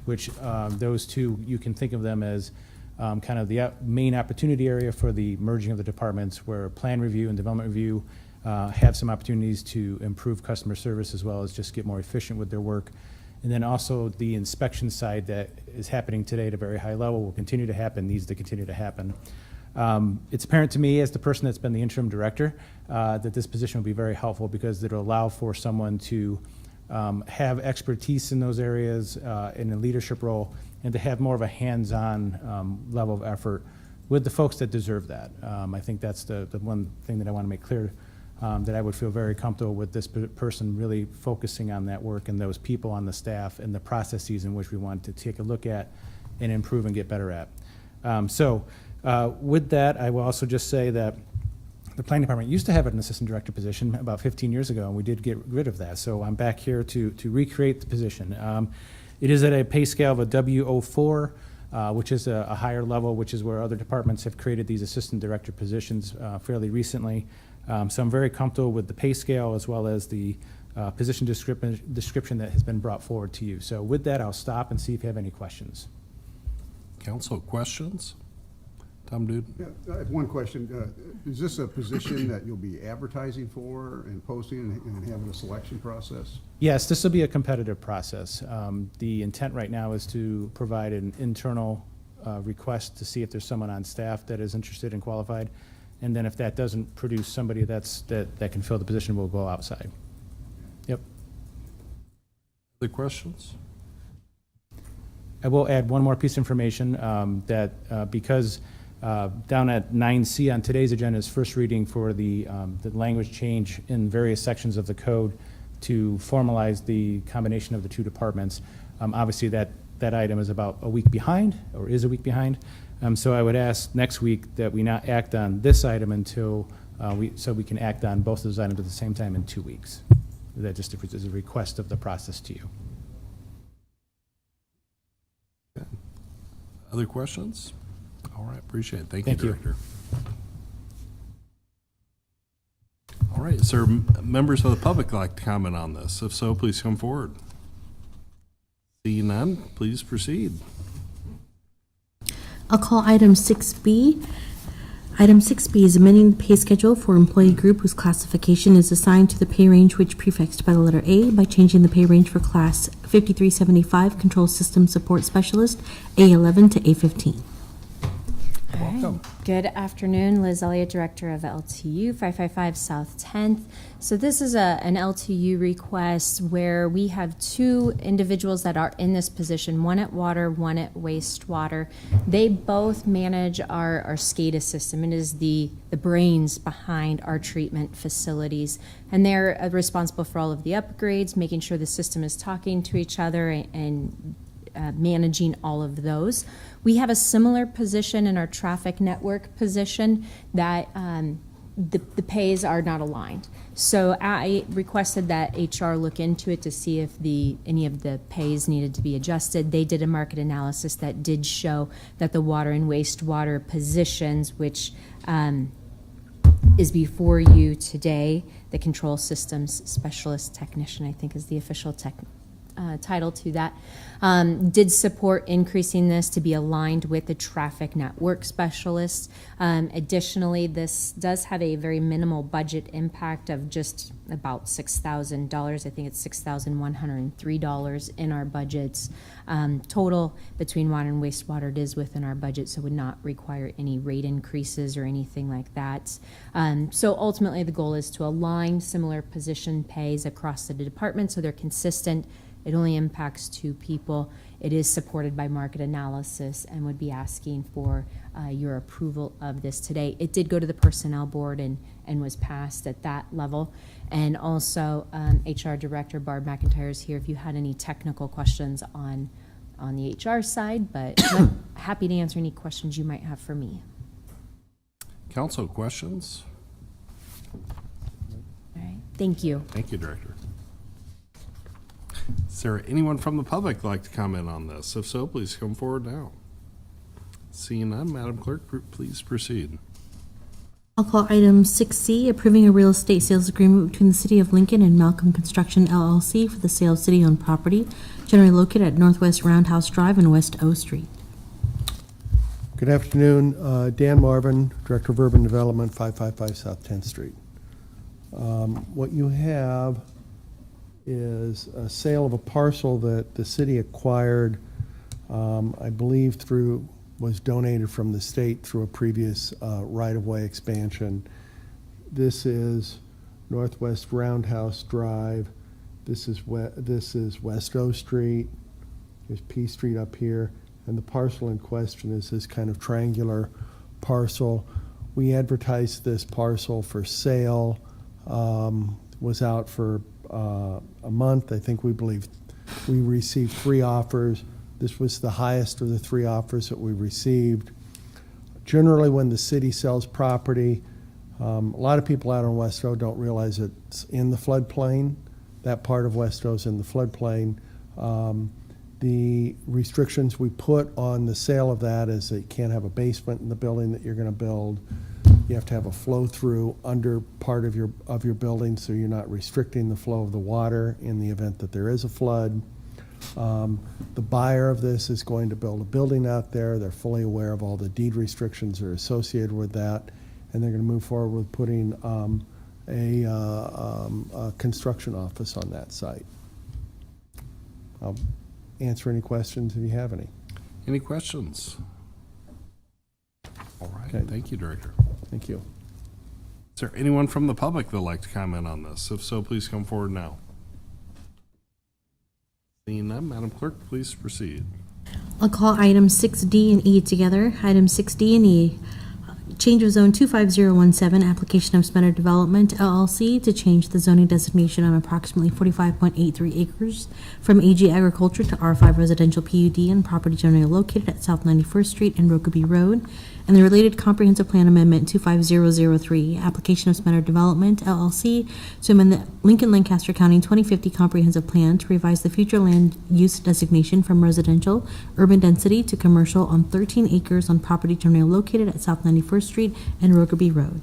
which those two, you can think of them as kind of the main opportunity area for the merging of the departments, where plan review and development review have some opportunities to improve customer service as well as just get more efficient with their work. And then also the inspection side that is happening today at a very high level will continue to happen, needs to continue to happen. It's apparent to me as the person that's been the interim director that this position will be very helpful because it'll allow for someone to have expertise in those areas in a leadership role and to have more of a hands-on level of effort with the folks that deserve that. I think that's the one thing that I want to make clear, that I would feel very comfortable with this person really focusing on that work and those people on the staff and the processes in which we want to take a look at and improve and get better at. With that, I will also just say that the planning department used to have an assistant director position about 15 years ago, and we did get rid of that. So I'm back here to recreate the position. It is at a pay scale of a W04, which is a higher level, which is where other departments have created these assistant director positions fairly recently. So I'm very comfortable with the pay scale as well as the position description that has been brought forward to you. So with that, I'll stop and see if you have any questions. Council, questions? Tom Dude? Yeah, I have one question. Is this a position that you'll be advertising for and posting and having a selection process? Yes, this will be a competitive process. The intent right now is to provide an internal request to see if there's someone on staff that is interested and qualified. And then if that doesn't produce somebody that can fill the position, we'll go outside. Yep. Other questions? I will add one more piece of information that because down at 9C on today's agenda is first reading for the language change in various sections of the code to formalize the combination of the two departments. Obviously, that item is about a week behind, or is a week behind. So I would ask next week that we not act on this item until so we can act on both of those items at the same time in 2 weeks. That just is a request of the process to you. Okay. Other questions? All right, appreciate it. Thank you, Thank you. Director. All right, is there members of the public like to comment on this? If so, please come forward. Seeing none, please proceed. I'll call item 6B. Item 6B is amending the pay schedule for employee group whose classification is assigned to the pay range which prefixed by the letter A by changing the pay range for class 5375 Control System Support Specialist A11 to A15. Welcome. Good afternoon, Liz Elliott, Director of LTU 555 South 10th. So this is an LTU request where we have two individuals that are in this position, one at water, one at wastewater. They both manage our SCADA system. It is the brains behind our treatment facilities. And they're responsible for all of the upgrades, making sure the system is talking to each other and managing all of those. We have a similar position in our traffic network position that the pays are not aligned. So I requested that HR look into it to see if any of the pays needed to be adjusted. They did a market analysis that did show that the water and wastewater positions, which is before you today, the control systems specialist technician, I think is the official title to that. Did support increasing this to be aligned with the traffic network specialists. Additionally, this does have a very minimal budget impact of just about $6,000. I think it's $6,103 in our budgets. Total between water and wastewater, it is within our budget, so would not require any rate increases or anything like that. So ultimately, the goal is to align similar position pays across the department so they're consistent. It only impacts 2 people. It is supported by market analysis and would be asking for your approval of this today. It did go to the Personnel Board and was passed at that level. And also, HR Director Barb McIntyre is here if you had any technical questions on the HR side, but I'm happy to answer any questions you might have for me. Council, questions? All right, thank you. Thank you, Director. Is there anyone from the public like to comment on this? If so, please come forward now. Seeing none, Madam Clerk, please proceed. I'll call item 6C, approving a real estate sales agreement between the City of Lincoln and Malcolm Construction LLC for the sale of city-owned property generally located at Northwest Roundhouse Drive and West O Street. Good afternoon. Dan Marvin, Director of Urban Development, 555 South 10th Street. What you have is a sale of a parcel that the city acquired, I believe was donated from the state through a previous right-of-way expansion. This is Northwest Roundhouse Drive. This is West O Street. There's P Street up here. And the parcel in question is this kind of triangular parcel. We advertised this parcel for sale, was out for a month. I think we received 3 offers. This was the highest of the 3 offers that we received. Generally, when the city sells property, a lot of people out on West O don't realize it's in the floodplain. That part of West O is in the floodplain. The restrictions we put on the sale of that is that you can't have a basement in the building that you're going to build. You have to have a flow-through under part of your building, so you're not restricting the flow of the water in the event that there is a flood. The buyer of this is going to build a building out there. They're fully aware of all the deed restrictions that are associated with that, and they're going to move forward with putting a construction office on that site. I'll answer any questions if you have any. Any questions? All right, Okay. Thank you, Director. Thank you. Is there anyone from the public that would like to comment on this? If so, please come forward now. Seeing none, Madam Clerk, please proceed. I'll call items 6D and E together. Item 6D and E, change of zone 25017, application of Smetter Development LLC to change the zoning designation on approximately 45.83 acres from AG Agriculture to R5 Residential PUD and property generally located at South 91st Street and Rokeby Road, and the related comprehensive plan amendment 25003, application of Smetter Development LLC to amend the Lincoln-Lancaster County 2050 comprehensive plan to revise the future land use designation from residential urban density to commercial on 13 acres on property generally located at South 91st Street and Rokeby Road.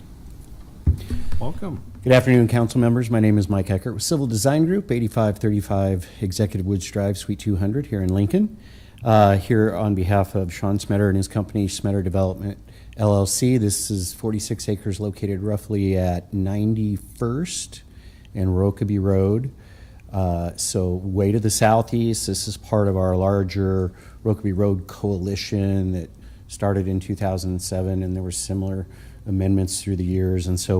Welcome. Good afternoon, council members. My name is Mike Eckert with Civil Design Group, 8535 Executive Woods Drive, Suite 200 here in Lincoln. Here on behalf of Sean Smetter and his company, Smetter Development LLC. This is 46 acres located roughly at 91st and Rokeby Road. So way to the southeast. This is part of our larger Rokeby Road coalition that started in 2007, and there were similar amendments through the years. And so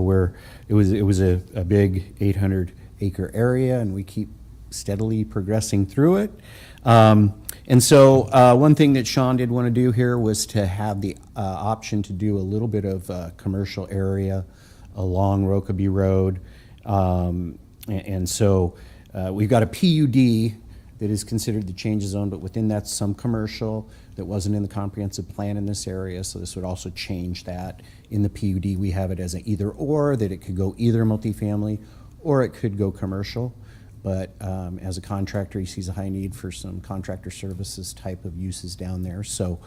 it was a big 800-acre area, and we keep steadily progressing through it. And so one thing that Sean did want to do here was to have the option to do a little bit of commercial area along Rokeby Road. And so we've got a PUD that is considered the change of zone, but within that's some commercial that wasn't in the comprehensive plan in this area. So this would also change that. In the PUD, we have it as an either or, that it could go either multifamily or it could go commercial. But as a contractor, he sees a high need for some contractor services type of uses down there. So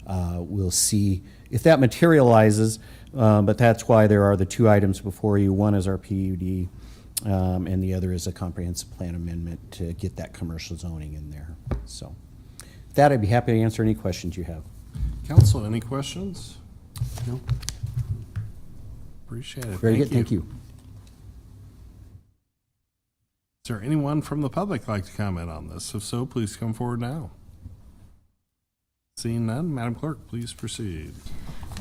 we'll see if that materializes. But that's why there are the 2 items before you. One is our PUD and the other is a comprehensive plan amendment to get that commercial zoning in there. So with that, I'd be happy to answer any questions you have. Council, any questions? No? Appreciate it. Very good, thank you. Is there anyone from the public like to comment on this? If so, please come forward now. Seeing none, Madam Clerk, please proceed.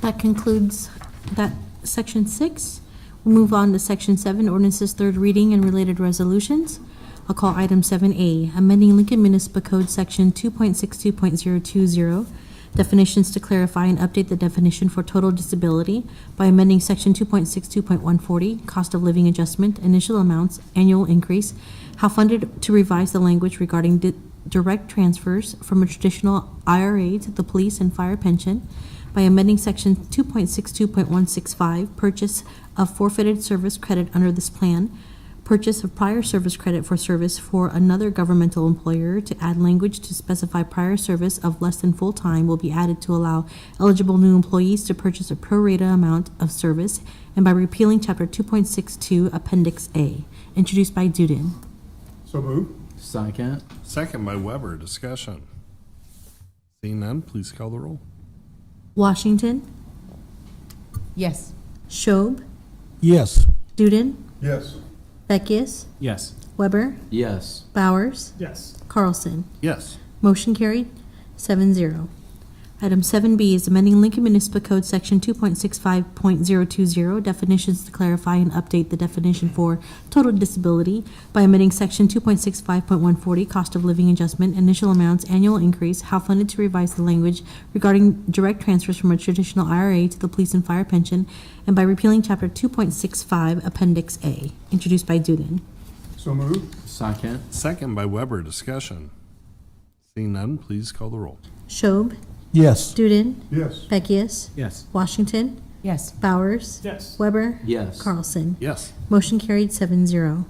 That concludes that section 6. We'll move on to section 7, ordinances third reading and related resolutions. I'll call item 7A, amending Lincoln Municipal Code section 2.62.020, definitions to clarify and update the definition for total disability by amending section 2.62.140, cost of living adjustment, initial amounts, annual increase, how funded to revise the language regarding direct transfers from a traditional IRA to the police and fire pension by amending section 2.62.165, purchase of forfeited service credit under this plan, purchase of prior service credit for service for another governmental employer to add language to specify prior service of less than full time will be added to allow eligible new employees to purchase a pro rata amount of service, and by repealing chapter 2.62 appendix A, introduced by Duden. So moved. Second. Second by Weber, discussion. Seeing none, please call the roll. Washington, Yes. Schob, Yes. Duden, Yes. Beckius, Yes. Weber, Yes. Bowers, Yes. Carlson. Yes. Motion carried, 7-0. Item 7B is amending Lincoln Municipal Code section 2.65.020, definitions to clarify and update the definition for total disability by amending section 2.65.140, cost of living adjustment, initial amounts, annual increase, how funded to revise the language regarding direct transfers from a traditional IRA to the police and fire pension, and by repealing chapter 2.65 appendix A, introduced by Duden. So moved. Second. Second by Weber, discussion. Seeing none, please call the roll. Schob, Yes. Duden, Yes. Beckius, Yes. Washington, Yes. Bowers, Yes. Weber, Yes. Carlson. Yes. Motion carried, 7-0.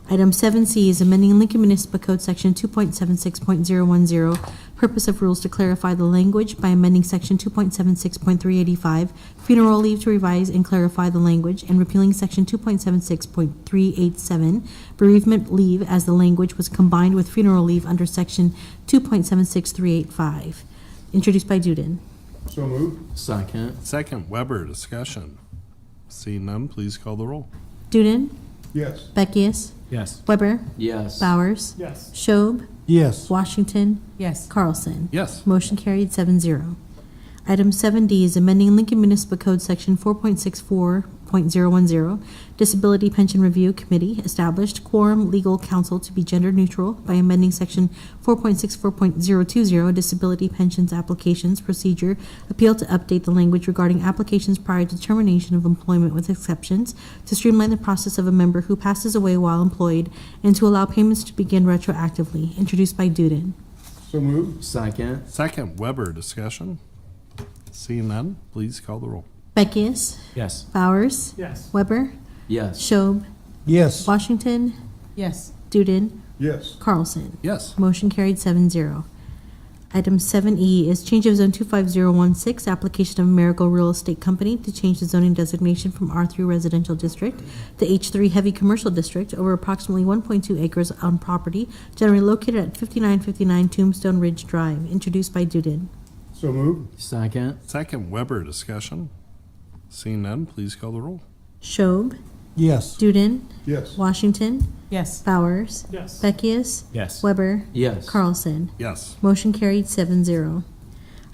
Item 7C is amending Lincoln Municipal Code section 2.76.010, purpose of rules to clarify the language by amending section 2.76.385, funeral leave to revise and clarify the language, and repealing section 2.76.387, bereavement leave as the language was combined with funeral leave under section 2.76385. Introduced by Duden. So moved. Second. Second, Weber, discussion. Seeing none, please call the roll. Duden, Yes. Beckius, Yes. Weber, Yes. Bowers, Yes. Schob, Yes. Washington, Yes. Carlson. Yes. Motion carried, 7-0. Item 7D is amending Lincoln Municipal Code section 4.64.010, Disability Pension Review Committee, established quorum legal counsel to be gender neutral by amending section 4.64.020, Disability Pensions Applications Procedure, appeal to update the language regarding applications prior to termination of employment with exceptions, to streamline the process of a member who passes away while employed, and to allow payments to begin retroactively, introduced by Duden. So moved. Second. Second, Weber, discussion. Seeing none, please call the roll. Beckius, Yes. Bowers, Yes. Weber, Yes. Schob, Yes. Washington, Yes. Duden, Yes. Carlson. Yes. Motion carried, 7-0. Item 7E is change of zone 25016, application of Marigold Real Estate Company to change the zoning designation from R3 Residential District to H3 Heavy Commercial District over approximately 1.2 acres on property generally located at 5959 Tombstone Ridge Drive, introduced by Duden. So moved. Second. Second, Weber, discussion. Seeing none, please call the roll. Schob, Yes. Duden, Yes. Washington, Yes. Bowers, Yes. Beckius, Yes. Weber, Yes. Carlson. Yes. Motion carried, 7-0.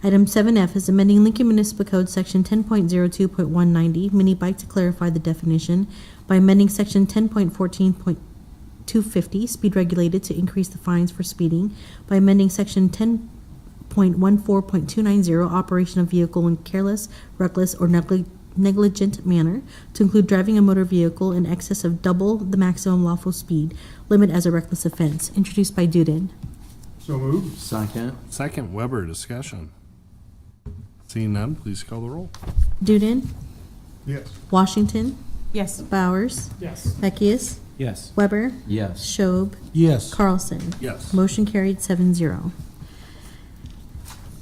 Item 7F is amending Lincoln Municipal Code section 10.02.190, mini bike, to clarify the definition by amending section 10.14.250, speed regulated, to increase the fines for speeding, by amending section 10.14.290, operation of vehicle in careless, reckless, or negligent manner, to include driving a motor vehicle in excess of double the maximum lawful speed limit as a reckless offense, introduced by Duden. So moved. Second. Second, Weber, discussion. Seeing none, please call the roll. Duden, Yes. Washington, Yes. Bowers, Yes. Beckius, Yes. Weber, Yes. Schob, Yes. Carlson. Yes. Motion carried, 7-0.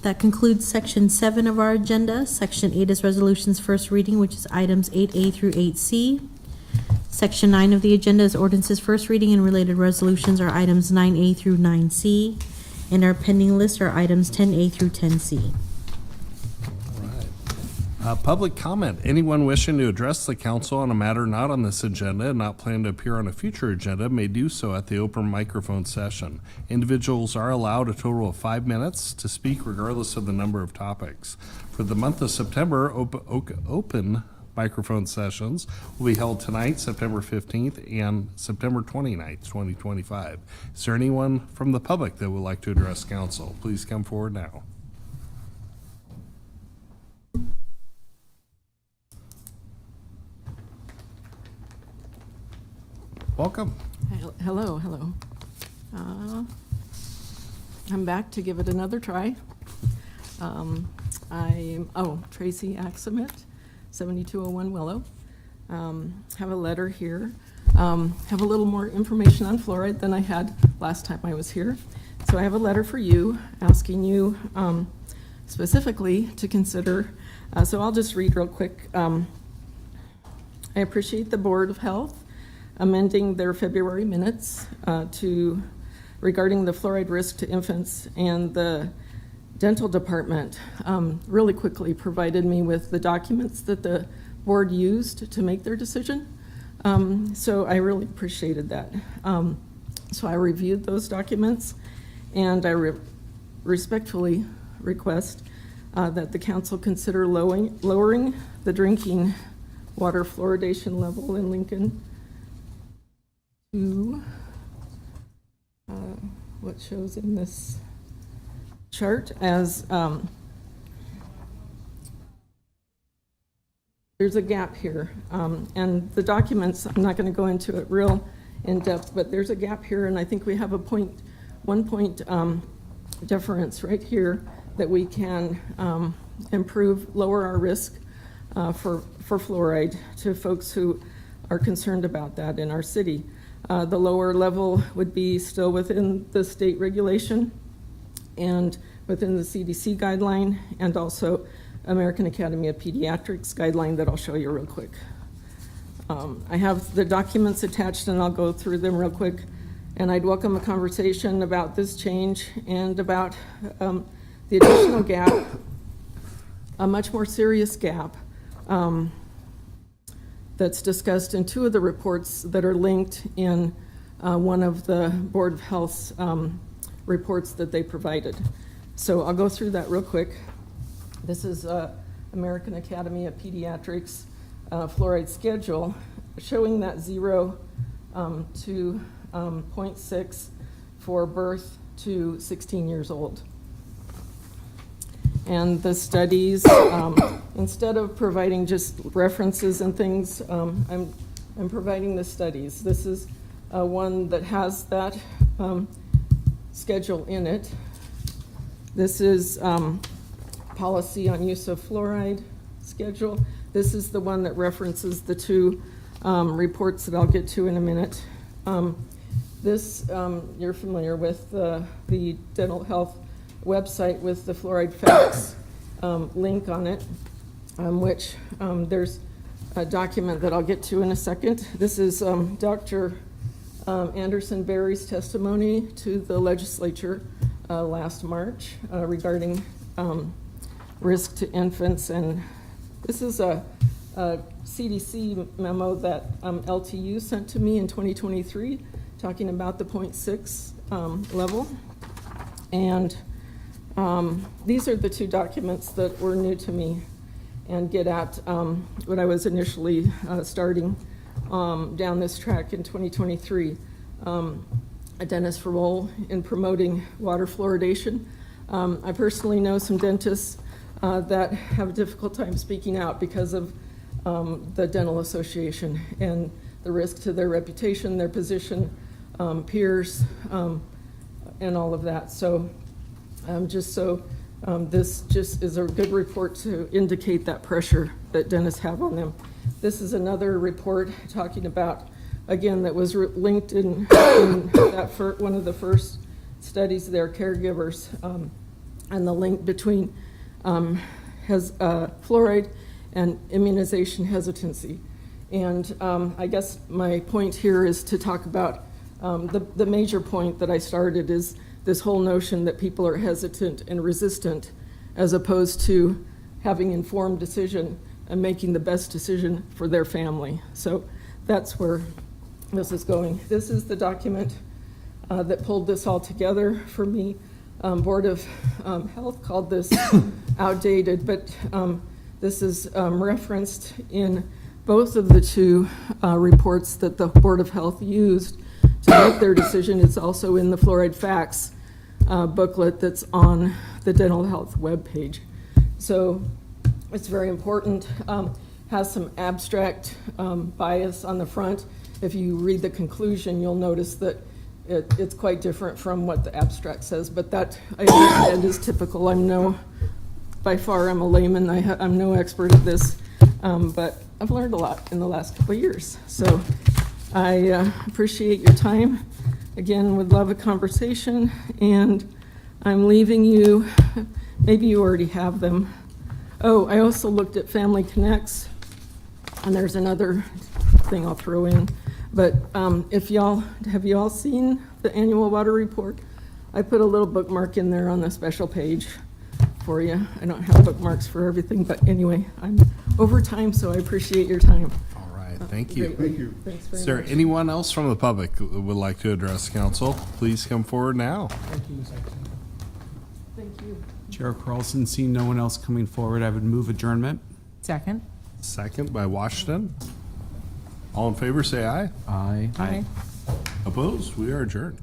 That concludes section 7 of our agenda. Section 8 is resolutions first reading, which is items 8A through 8C. Section 9 of the agenda is ordinances first reading, and related resolutions are items 9A through 9C. And our pending list are items 10A through 10C. Public comment. Anyone wishing to address the council on a matter not on this agenda and not planned to appear on a future agenda may do so at the open microphone session. Individuals are allowed a total of 5 minutes to speak regardless of the number of topics. For the month of September, open microphone sessions will be held tonight, September 15th and September 29th, 2025. Is there anyone from the public that would like to address council? Please come forward now. Welcome. Hello. I'm back to give it another try. Tracy Axamit, 7201 Willow. Have a letter here. Have a little more information on fluoride than I had last time I was here. So I have a letter for you asking you specifically to consider. So I'll just read real quick. I appreciate the Board of Health amending their February minutes regarding the fluoride risk to infants, and the dental department really quickly provided me with the documents that the board used to make their decision. So I really appreciated that. So I reviewed those documents, and I respectfully request that the council consider lowering the drinking water fluoridation level in Lincoln to what shows in this chart as there's a gap here, and the documents, I'm not going to go into it real in depth, but there's a gap here, and I think we have a 1 point difference right here that we can lower our risk for fluoride to folks who are concerned about that in our city. The lower level would be still within the state regulation and within the CDC guideline, and also American Academy of Pediatrics guideline that I'll show you real quick. I have the documents attached, and I'll go through them real quick. And I'd welcome a conversation about this change and about the additional gap, a much more serious gap that's discussed in 2 of the reports that are linked in one of the Board of Health's reports that they provided. So I'll go through that real quick. This is American Academy of Pediatrics fluoride schedule showing that 0 to 0.6 for birth to 16 years old. And the studies, instead of providing just references and things, I'm providing the studies. This is one that has that schedule in it. This is policy on use of fluoride schedule. This is the one that references the 2 reports that I'll get to in a minute. This, you're familiar with the dental health website with the fluoride facts link on it, which there's a document that I'll get to in a second. This is Dr. Anderson Berry's testimony to the legislature last March regarding risk to infants, and this is a CDC memo that LTU sent to me in 2023 talking about the 0.6 level. And these are the 2 documents that were new to me and get at when I was initially starting down this track in 2023. A dentist's role in promoting water fluoridation. I personally know some dentists that have a difficult time speaking out because of the dental association and the risk to their reputation, their position, peers, and all of that. So this just is a good report to indicate that pressure that dentists have on them. This is another report talking about, again, that was linked in that one of the first studies there, caregivers, and the link between fluoride and immunization hesitancy. And I guess my point here is to talk about the major point that I started is this whole notion that people are hesitant and resistant as opposed to having informed decision and making the best decision for their family. So that's where this is going. This is the document that pulled this all together for me. Board of Health called this outdated, but this is referenced in both of the two reports that the Board of Health used to make their decision. It's also in the fluoride facts booklet that's on the dental health webpage. So it's very important. Has some abstract bias on the front. If you read the conclusion, you'll notice that it's quite different from what the abstract says, but that I understand is typical. By far I'm a layman. I'm no expert at this, but I've learned a lot in the last couple of years. So I appreciate your time. Again, would love a conversation, and I'm leaving you, maybe you already have them. Oh, I also looked at Family Connects, and there's another thing I'll throw in. But have you all seen the annual water report? I put a little bookmark in there on the special page for you. I don't have bookmarks for everything, but anyway, I'm over time, so I appreciate your time. All right, thank you. Thank you. Thanks very Is there much. anyone else from the public that would like to address council? Please come forward now. Thank you, Ms. Atkinson. Thank you. Chair Carlson, seeing no one else coming forward, I would move adjournment. Second. Second by Washington. All in favor, say aye. Aye. Aye. Opposed? We are adjourned.